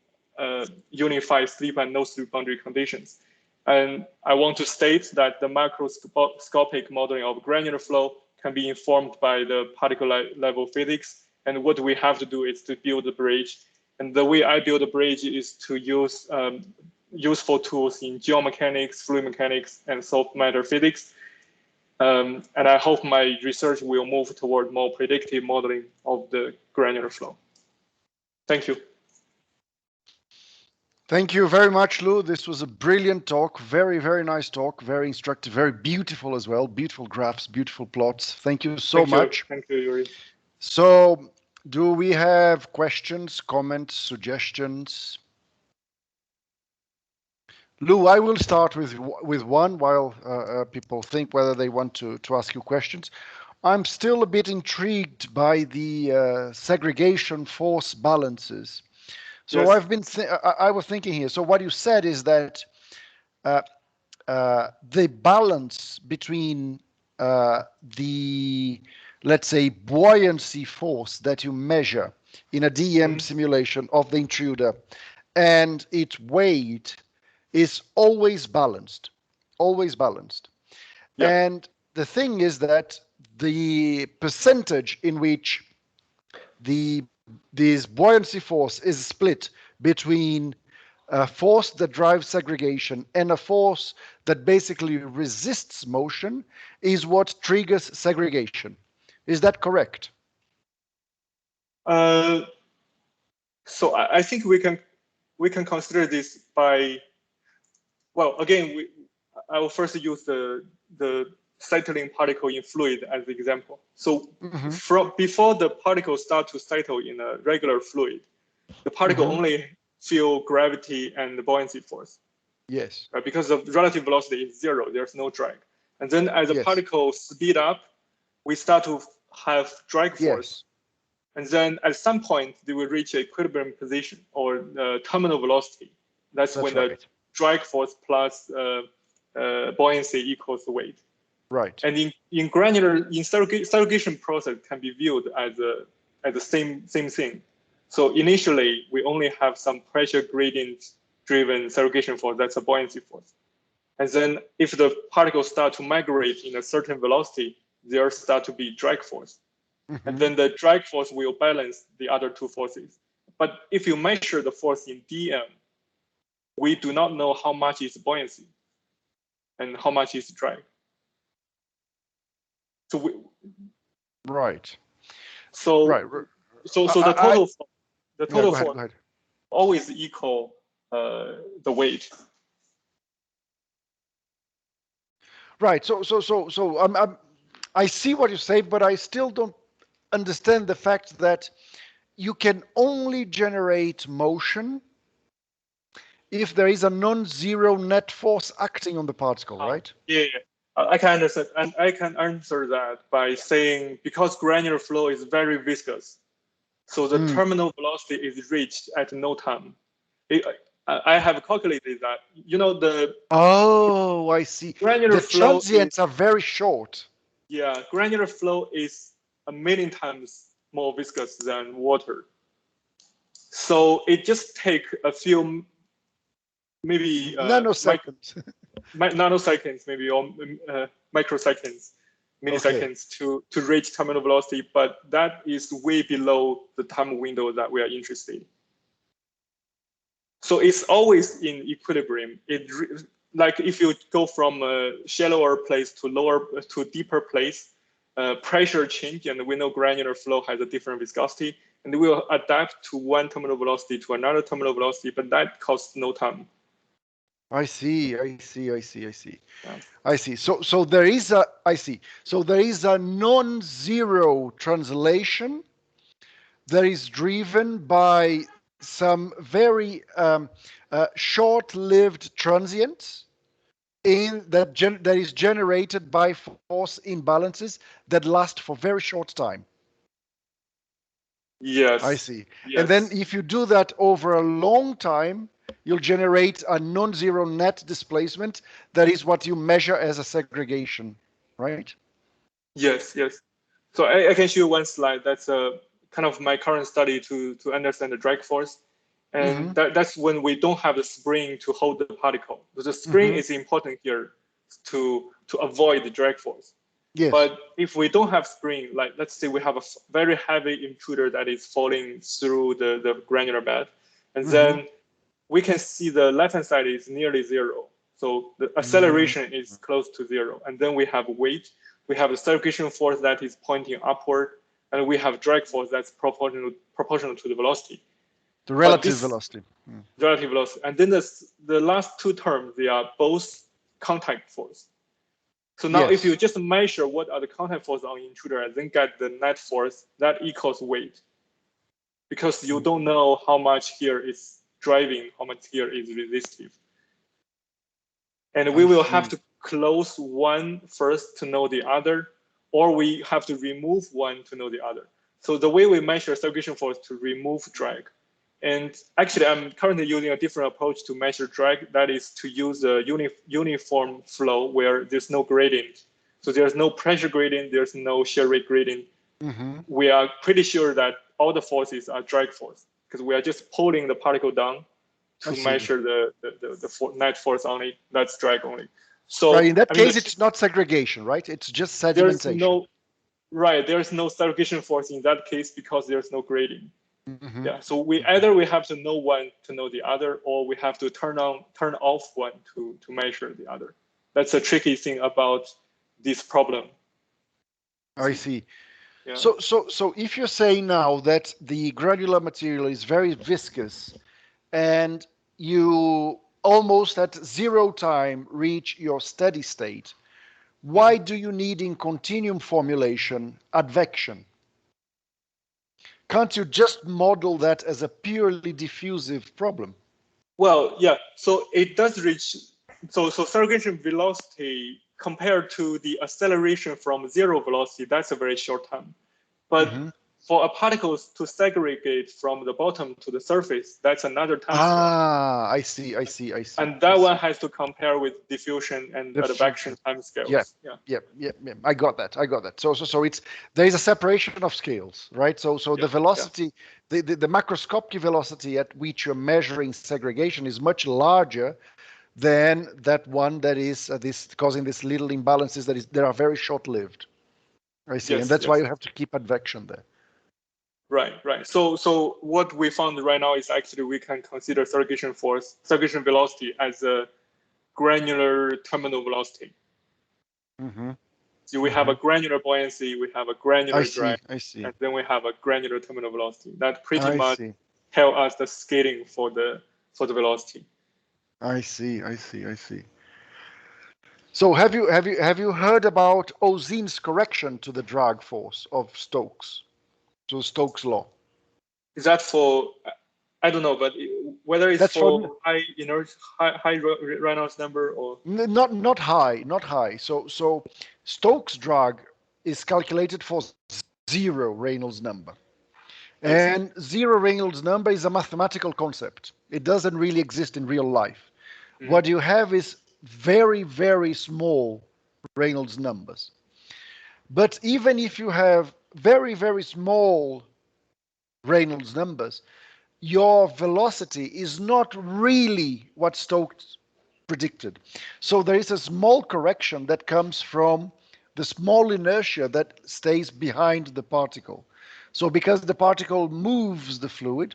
unify slip and no slip boundary conditions. And I want to state that the macroscopic modeling of granular flow can be informed by the particle level physics. And what we have to do is to build a bridge. And the way I build a bridge is to use useful tools in geomechanics, fluid mechanics, and soft matter physics. And I hope my research will move toward more predictive modeling of the granular flow. Thank you. Thank you very much, Lou. This was a brilliant talk. Very, very nice talk. Very instructive, very beautiful as well. Beautiful graphs, beautiful plots. Thank you so much. Thank you, Yuri. So, do we have questions, comments, suggestions? Lou, I will start with one while people think whether they want to ask you questions. I'm still a bit intrigued by the segregation force balances. So yes. I was thinking here. So what you said is that the balance between the, let's say, buoyancy force that you measure in a DM simulation of the intruder and its weight is always balanced, always balanced. Yep. And the thing is that the percentage in which this buoyancy force is split between a force that drives segregation and a force that basically resists motion is what triggers segregation. Is that correct? So I think we can consider this by, well, again, I will first use the settling particle in fluid as the example. So from before the particles start to settle in a regular fluid, the particle only feel gravity and the buoyancy force. Yes. Right? Because the relative velocity is 0, there's no drag. And then as the particles speed up, we start to have drag force. And then at some point, they will reach equilibrium position or terminal velocity. That's when the drag force plus buoyancy equals the weight. Right. And in granular, segregation process can be viewed as the same thing. So initially, we only have some pressure gradient driven segregation force, that's a buoyancy force. And then if the particles start to migrate in a certain velocity, there start to be drag force. And then the drag force will balance the other 2 forces. But if you measure the force in DM, we do not know how much is buoyancy and how much is drag. So So the total force always equal the weight. Right. So I see what you say, but I still don't understand the fact that you can only generate motion if there is a non-zero net force acting on the particle, right? Yeah. I can understand, and I can answer that by saying because granular flow is very viscous, so the terminal velocity is reached at no time. I have calculated that. You know the. Oh, I see. Granular flow transients are very short. Yeah, granular flow is 1,000,000 times more viscous than water. So it just takes a few, maybe nanoseconds. Nanoseconds, maybe, or microseconds, milliseconds to reach terminal velocity, but that is way below the time window that we are interested in. So it's always in equilibrium. Like if you go from a shallower place to deeper place, pressure change, and we know granular flow has a different viscosity, and we will adapt to one terminal velocity to another terminal velocity, but that costs no time. I see. Yeah. I see. So there is a So there is a non-zero translation that is driven by some very short-lived transients that is generated by force imbalances that last for very short time. Yes. I see. Yes. And then if you do that over a long time, you'll generate a non-zero net displacement. That is what you measure as a segregation, right? Yes. So I can show you one slide. That's kind of my current study to understand the drag force. And that's when we don't have the spring to hold the particle. The spring is important here to avoid the drag force. Yes. But if we don't have spring, like let's say we have a very heavy intruder that is falling through the granular bed, and then we can see the left-hand side is nearly zero. So the acceleration is close to zero. And then we have weight. We have the segregation force that is pointing upward, and we have drag force that's proportional to the velocity. The relative velocity. Relative velocity. And then the last two terms, they are both contact force. So now if you just measure what are the contact force on intruder and then get the net force, that equals weight. Because you don't know how much here is driving, how much here is resistive. And we will have to close one first to know the other, or we have to remove one to know the other. So the way we measure segregation force to remove drag. And actually, I'm currently using a different approach to measure drag. That is to use a uniform flow where there's no gradient. So there's no pressure gradient, there's no shear rate gradient. We are pretty sure that all the forces are drag force because we are just pulling the particle down to measure the net force only. That's drag only. So in that case, it's not segregation, right? It's just sedimentation. There's no segregation force in that case because there's no gradient. Yeah, so either we have to know one to know the other, or we have to turn off one to measure the other. That's a tricky thing about this problem. I see. Yeah. So if you're saying now that the granular material is very viscous and you almost at zero time reach your steady state, why do you need in continuum formulation advection? Can't you just model that as a purely diffusive problem? Well, yeah, so it does reach, so segregation velocity compared to the acceleration from zero velocity, that's a very short time. But for a particle to segregate from the bottom to the surface, that's another time scale. I see. And that one has to compare with diffusion and advection time scales. Yeah. I got that. So it's there is a separation of scales, right? So the velocity, the macroscopic velocity at which you're measuring segregation is much larger than that one that is causing these little imbalances that are very short-lived. I see, and that's why you have to keep advection there. Right. So what we found right now is actually we can consider segregation velocity as a granular terminal velocity. So we have a granular buoyancy, we have a granular drag, and then we have a granular terminal velocity. That pretty much tell us the scaling for the velocity. I see. So have you heard about Ozeen's correction to the drag force of Stokes? To Stokes' law. Is that for? I don't know, but whether it's for high Reynolds number or not high. So Stokes' drag is calculated for zero Reynolds number, and zero Reynolds number is a mathematical concept. It doesn't really exist in real life. What you have is very, very small Reynolds numbers. But even if you have very, very small Reynolds numbers, your velocity is not really what Stokes predicted. So there is a small correction that comes from the small inertia that stays behind the particle. So because the particle moves the fluid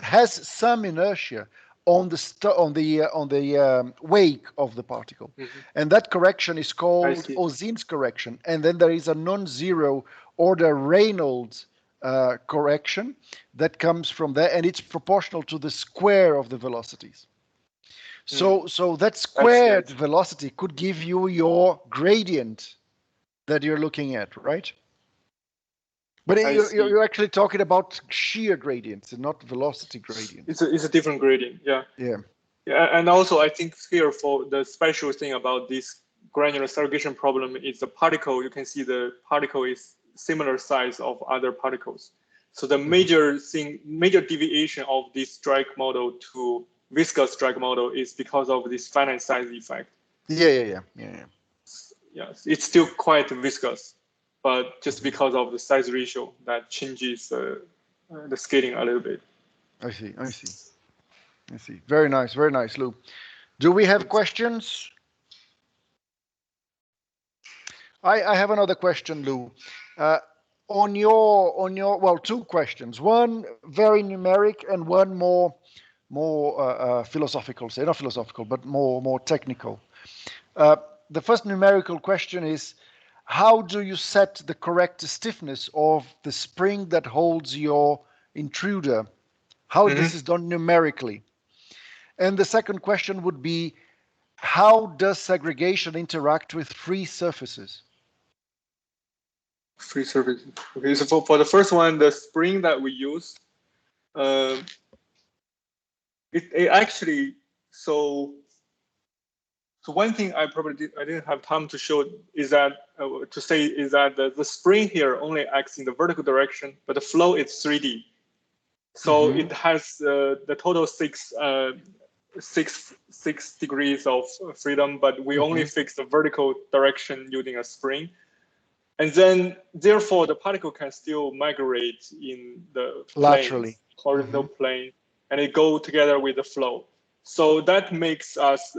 has some inertia on the wake of the particle, and that correction is called Ozin's correction. And then there is a non-zero order Reynolds correction that comes from there, and it's proportional to the square of the velocities. So that squared velocity could give you your gradient that you're looking at, right? But you're actually talking about shear gradients and not velocity gradients. It's a different gradient, yeah. Yeah. Yeah, and also I think here for the special thing about this granular segregation problem is the particle. You can see the particle is similar size of other particles. So the major deviation of this drag model to viscous drag model is because of this finite size effect. Yeah. Yes, it's still quite viscous, but just because of the size ratio that changes the scaling a little bit. I see. Very nice, Lou. Do we have questions? I have another question, Lou. On your well, two questions. One very numeric and one more philosophical. Say not philosophical, but more technical. The first numerical question is, how do you set the correct stiffness of the spring that holds your intruder? How this is done numerically? And the second question would be, how does segregation interact with free surfaces? Free surfaces. Okay, so for the first one, the spring that we use, it actually, so one thing I didn't have time to show is that the spring here only acts in the vertical direction, but the flow is 3D. So it has the total six degrees of freedom, but we only fix the vertical direction using a spring. And then, therefore, the particle can still migrate in the laterally, horizontal plane, and it go together with the flow. So that makes us,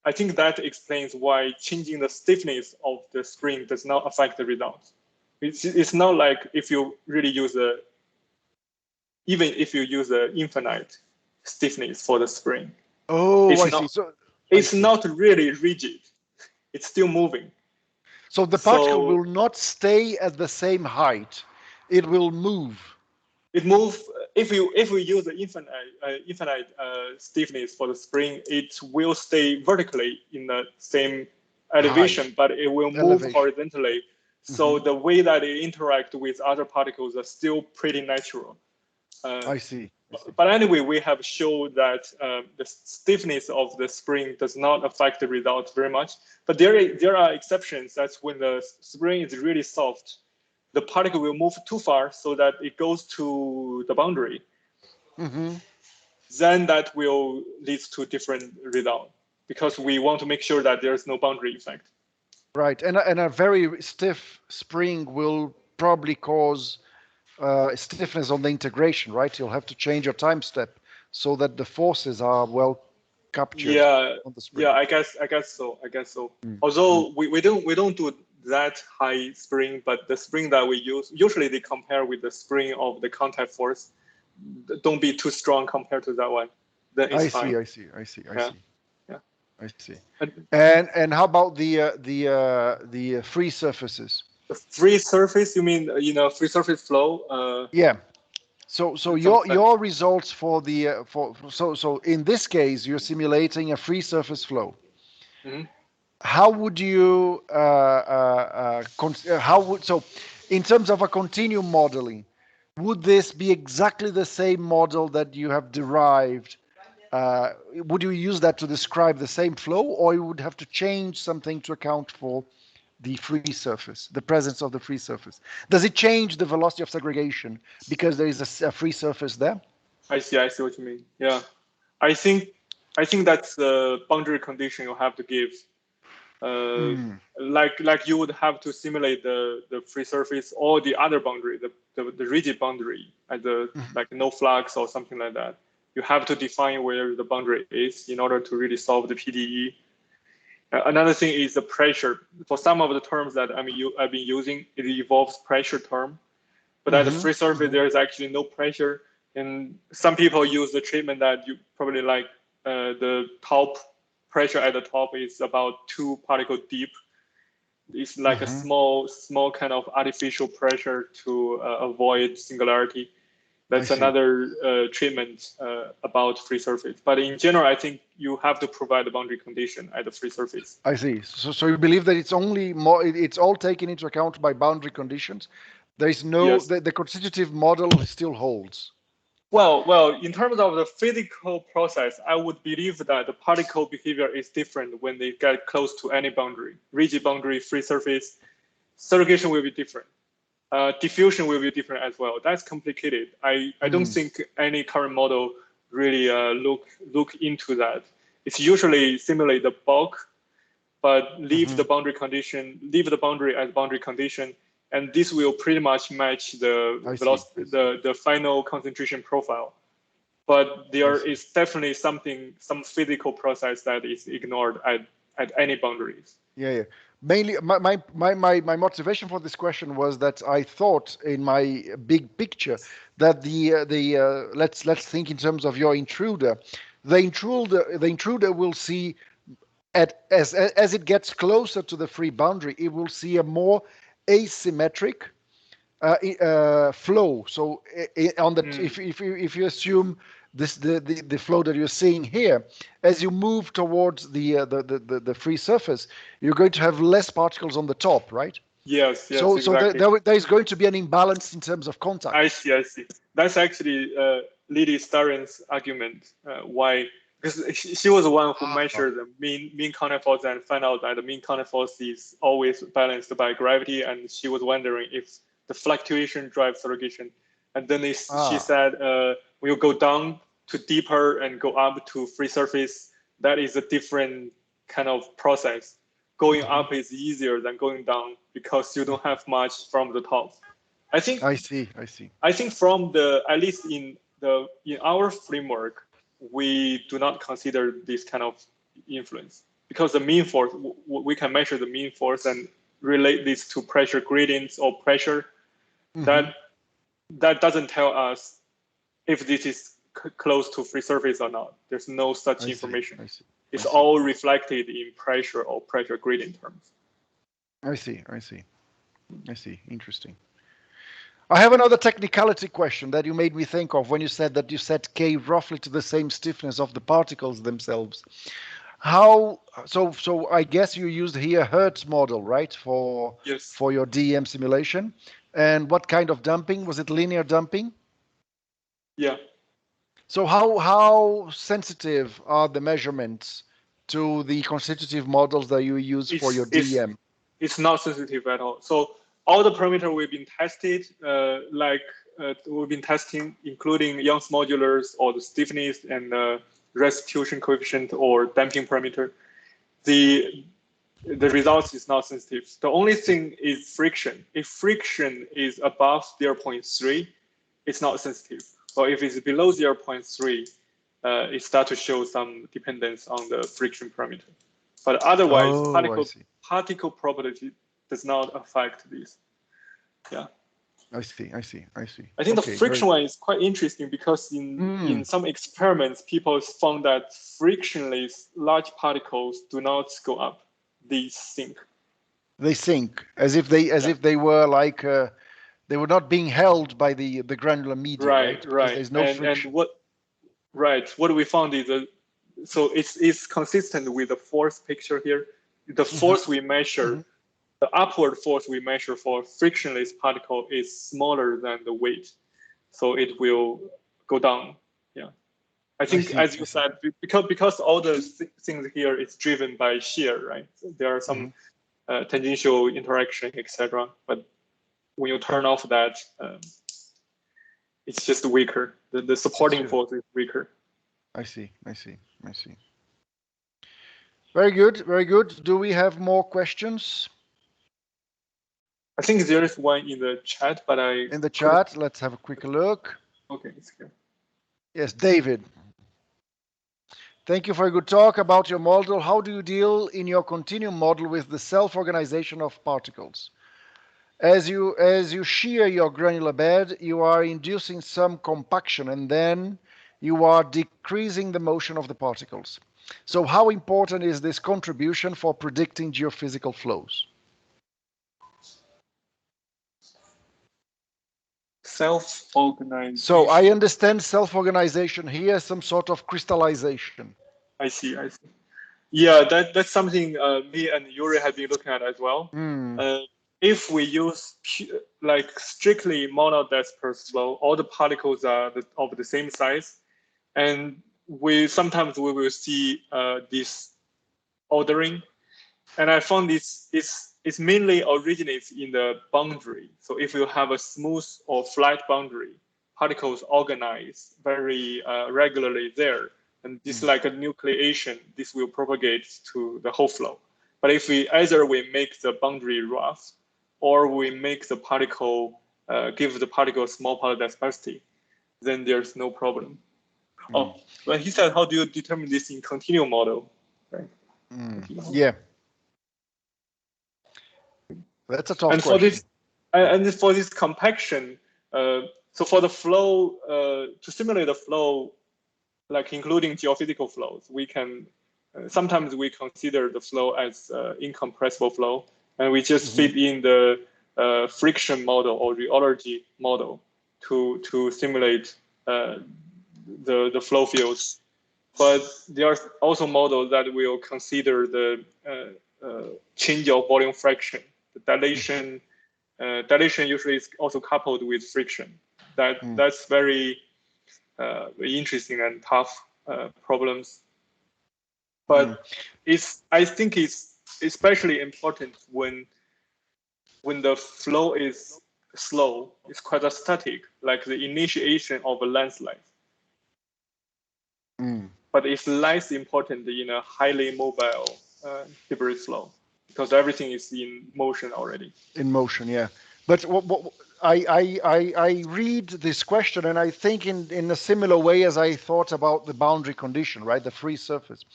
I think that explains why changing the stiffness of the spring does not affect the results. It's not like if you really use even if you use the infinite stiffness for the spring. Oh, I see. So it's not really rigid. It's still moving. So the particle will not stay at the same height. It will move. It moves. If we use the infinite stiffness for the spring, it will stay vertically in the same elevation, but it will move horizontally. So the way that it interacts with other particles are still pretty natural. I see. But anyway, we have shown that the stiffness of the spring does not affect the results very much. But there are exceptions. That's when the spring is really soft, the particle will move too far so that it goes to the boundary. Then that will lead to different result because we want to make sure that there's no boundary effect. Right, and a very stiff spring will probably cause stiffness on the integration, right? You'll have to change your time step so that the forces are well captured. On the spring. Yeah, I guess so. Although we don't do that high spring, but the spring that we use, usually they compare with the spring of the contact force. Don't be too strong compared to that one. Then it's fine. I see. Yeah. I see. And how about the free surfaces? The free surface, you mean free surface flow? Yeah. So your results for the so in this case you're simulating a free surface flow. How would you so in terms of a continuum modeling, would this be exactly the same model that you have derived? Would you use that to describe the same flow, or you would have to change something to account for the free surface, the presence of the free surface? Does it change the velocity of segregation because there is a free surface there? I see what you mean. Yeah, I think that's the boundary condition you have to give. Like you would have to simulate the free surface or the other boundary, the rigid boundary at the like no flux or something like that. You have to define where the boundary is in order to really solve the PDE. Another thing is the pressure. For some of the terms that I've been using, it involves pressure term. But at the free surface, there is actually no pressure. And some people use the treatment that you probably like. The top pressure at the top is about 2 particles deep. It's like a small kind of artificial pressure to avoid singularity. That's another treatment about free surface. But in general, I think you have to provide the boundary condition at the free surface. I see. So you believe that it's all taken into account by boundary conditions. There is no the constitutive model still holds. Well, in terms of the physical process, I would believe that the particle behavior is different when they get close to any boundary, rigid boundary, free surface. Segregation will be different. Diffusion will be different as well. That's complicated. I don't think any current model really look into that. It's usually simulate the bulk, but leave the boundary condition, leave the boundary as boundary condition, and this will pretty much match the velocity, the final concentration profile. But there is definitely some physical process that is ignored at any boundaries. Yeah. Mainly, my motivation for this question was that I thought in my big picture that the let's think in terms of your intruder. The intruder will see as it gets closer to the free boundary, it will see a more asymmetric flow. So on the if you assume the flow that you're seeing here, as you move towards the free surface, you're going to have less particles on the top, right? Yes, so exactly. there is going to be an imbalance in terms of contact. I see. That's actually Lily Starren's argument. Why? Because she was the one who measured the mean contact force and found out that the mean contact force is always balanced by gravity, and she was wondering if the fluctuation drives segregation. And then she said, when you go down to deeper and go up to free surface, that is a different kind of process. Going up is easier than going down because you don't have much from the top. I see. I think from at least in our framework, we do not consider this kind of influence because the mean force, we can measure the mean force and relate this to pressure gradients or pressure. That doesn't tell us if this is close to free surface or not. There's no such information. It's all reflected in pressure or pressure gradient terms. I see. Interesting. I have another technicality question that you made me think of when you said that you set K roughly to the same stiffness of the particles themselves. So I guess you used here Hertz model, right? For your DEM simulation. And what kind of damping? Was it linear damping? Yeah. So how sensitive are the measurements to the constitutive models that you use for your DEM? It's not sensitive at all. So all the parameters we've been tested, we've been testing, including Young's modulus or the stiffness and restitution coefficient or damping parameter, the results is not sensitive. The only thing is friction. If friction is above 0.3, it's not sensitive. Or if it's below 0.3, it starts to show some dependence on the friction parameter. But otherwise, particle property does not affect this. Yeah. I see. I think the friction one is quite interesting because in some experiments, people found that frictionless large particles do not go up; they sink. They sink as if they were like they were not being held by the granular media. Right. There's no friction. And what we found is so it's consistent with the force picture here. The force we measure. The upward force we measure for frictionless particle is smaller than the weight, so it will go down. Yeah, I think as you said, because all the things here is driven by shear, right? So there are some tangential interaction, etc. But when you turn off that, it's just weaker. The supporting force is weaker. I see. Very good. Do we have more questions? I think there is one in the chat, but in the chat, let's have a quick look. Okay, it's here. Yes, David. Thank you for a good talk about your model. How do you deal in your continuum model with the self-organization of particles? As you shear your granular bed, you are inducing some compaction, and then you are decreasing the motion of the particles. So how important is this contribution for predicting geophysical flows? Self-organization. So I understand self-organization here, some sort of crystallization. I see. Yeah, that's something me and Yuri have been looking at as well. If we use like strictly monodisperse flow, all the particles are of the same size, and sometimes we will see this ordering, and I found it's mainly originates in the boundary. So if you have a smooth or flat boundary, particles organize very regularly there. And this like a nucleation, this will propagate to the whole flow. But if either we make the boundary rough, or we make the particle, give the particle a small part dispersity, then there's no problem. Oh, but he said, how do you determine this in continuum model? Right? Yeah. That's a tough question. For this compaction, so for the flow, to simulate the flow, like including geophysical flows, we can sometimes we consider the flow as incompressible flow, and we just fit in the friction model or rheology model to simulate the flow fields. But there are also models that will consider the change of volume fraction. The dilation usually is also coupled with friction. That's very interesting and tough problems. But I think it's especially important when the flow is slow, it's quite static, like the initiation of a landslide. But it's less important in a highly mobile debris flow, because everything is in motion already. In motion, yeah. But I read this question, and I think in a similar way as I thought about the boundary condition, right? The free surface.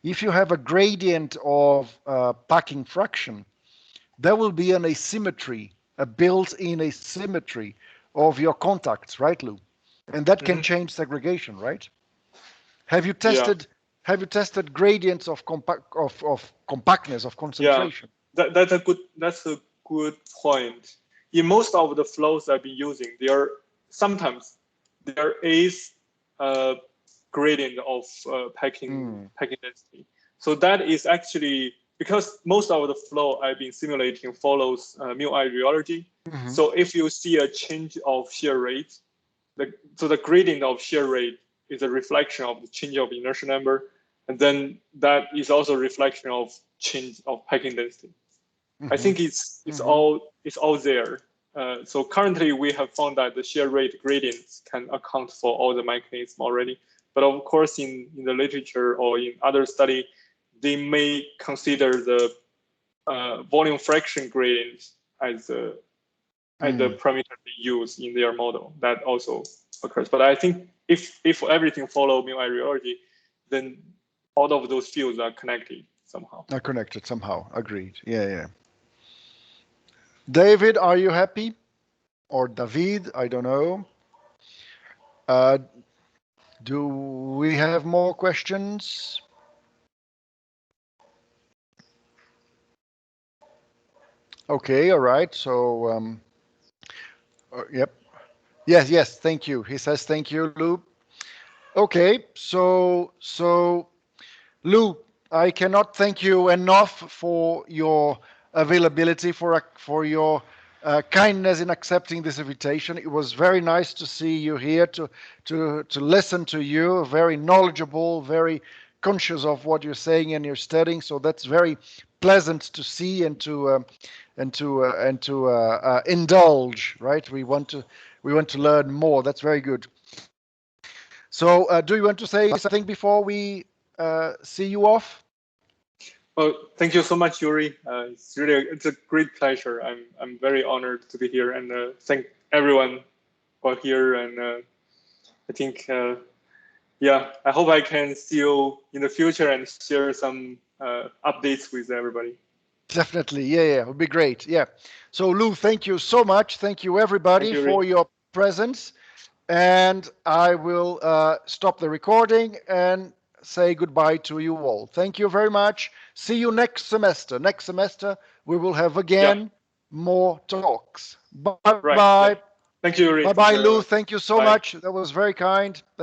If you have a gradient of packing fraction, there will be an asymmetry, a built-in asymmetry of your contacts, right, Lou? And that can change segregation, right? Have you tested gradients of compactness of concentration? Yeah, that's a good point. In most of the flows I've been using, sometimes there is a gradient of packing density. So that is actually because most of the flow I've been simulating follows mu-I rheology. So if you see a change of shear rate, so the gradient of shear rate is a reflection of the change of inertial number, and then that is also a reflection of change of packing density. I think it's all there. So currently we have found that the shear rate gradients can account for all the mechanisms already. But of course, in the literature or in other study, they may consider the volume fraction gradient as the parameter they use in their model. That also occurs. But I think if everything follow mu-I rheology, then all of those fields are connected somehow. Are connected somehow. Agreed. Yeah. David, are you happy? Or David, I don't know. Do we have more questions? Okay, all right. So, yep. Yes, thank you. He says thank you, Lou. Okay, so Lou, I cannot thank you enough for your availability, for your kindness in accepting this invitation. It was very nice to see you here, to listen to you. Very knowledgeable, very conscious of what you're saying and you're studying. So that's very pleasant to see and to indulge. Right? We want to learn more. That's very good. So, do you want to say something before we see you off? Well, thank you so much, Yuri. It's a great pleasure. I'm very honored to be here, and thank everyone for here. And I think yeah, I hope I can see you in the future and share some updates with everybody. Definitely, yeah, it would be great. Yeah. So Lou, thank you so much. Thank you everybody for your presence. And I will stop the recording and say goodbye to you all. Thank you very much. See you next semester. Next semester, we will have again more talks. Bye-bye. Right. Thank you, Rick. Bye-bye, Lou. Thank you so much. That was very kind.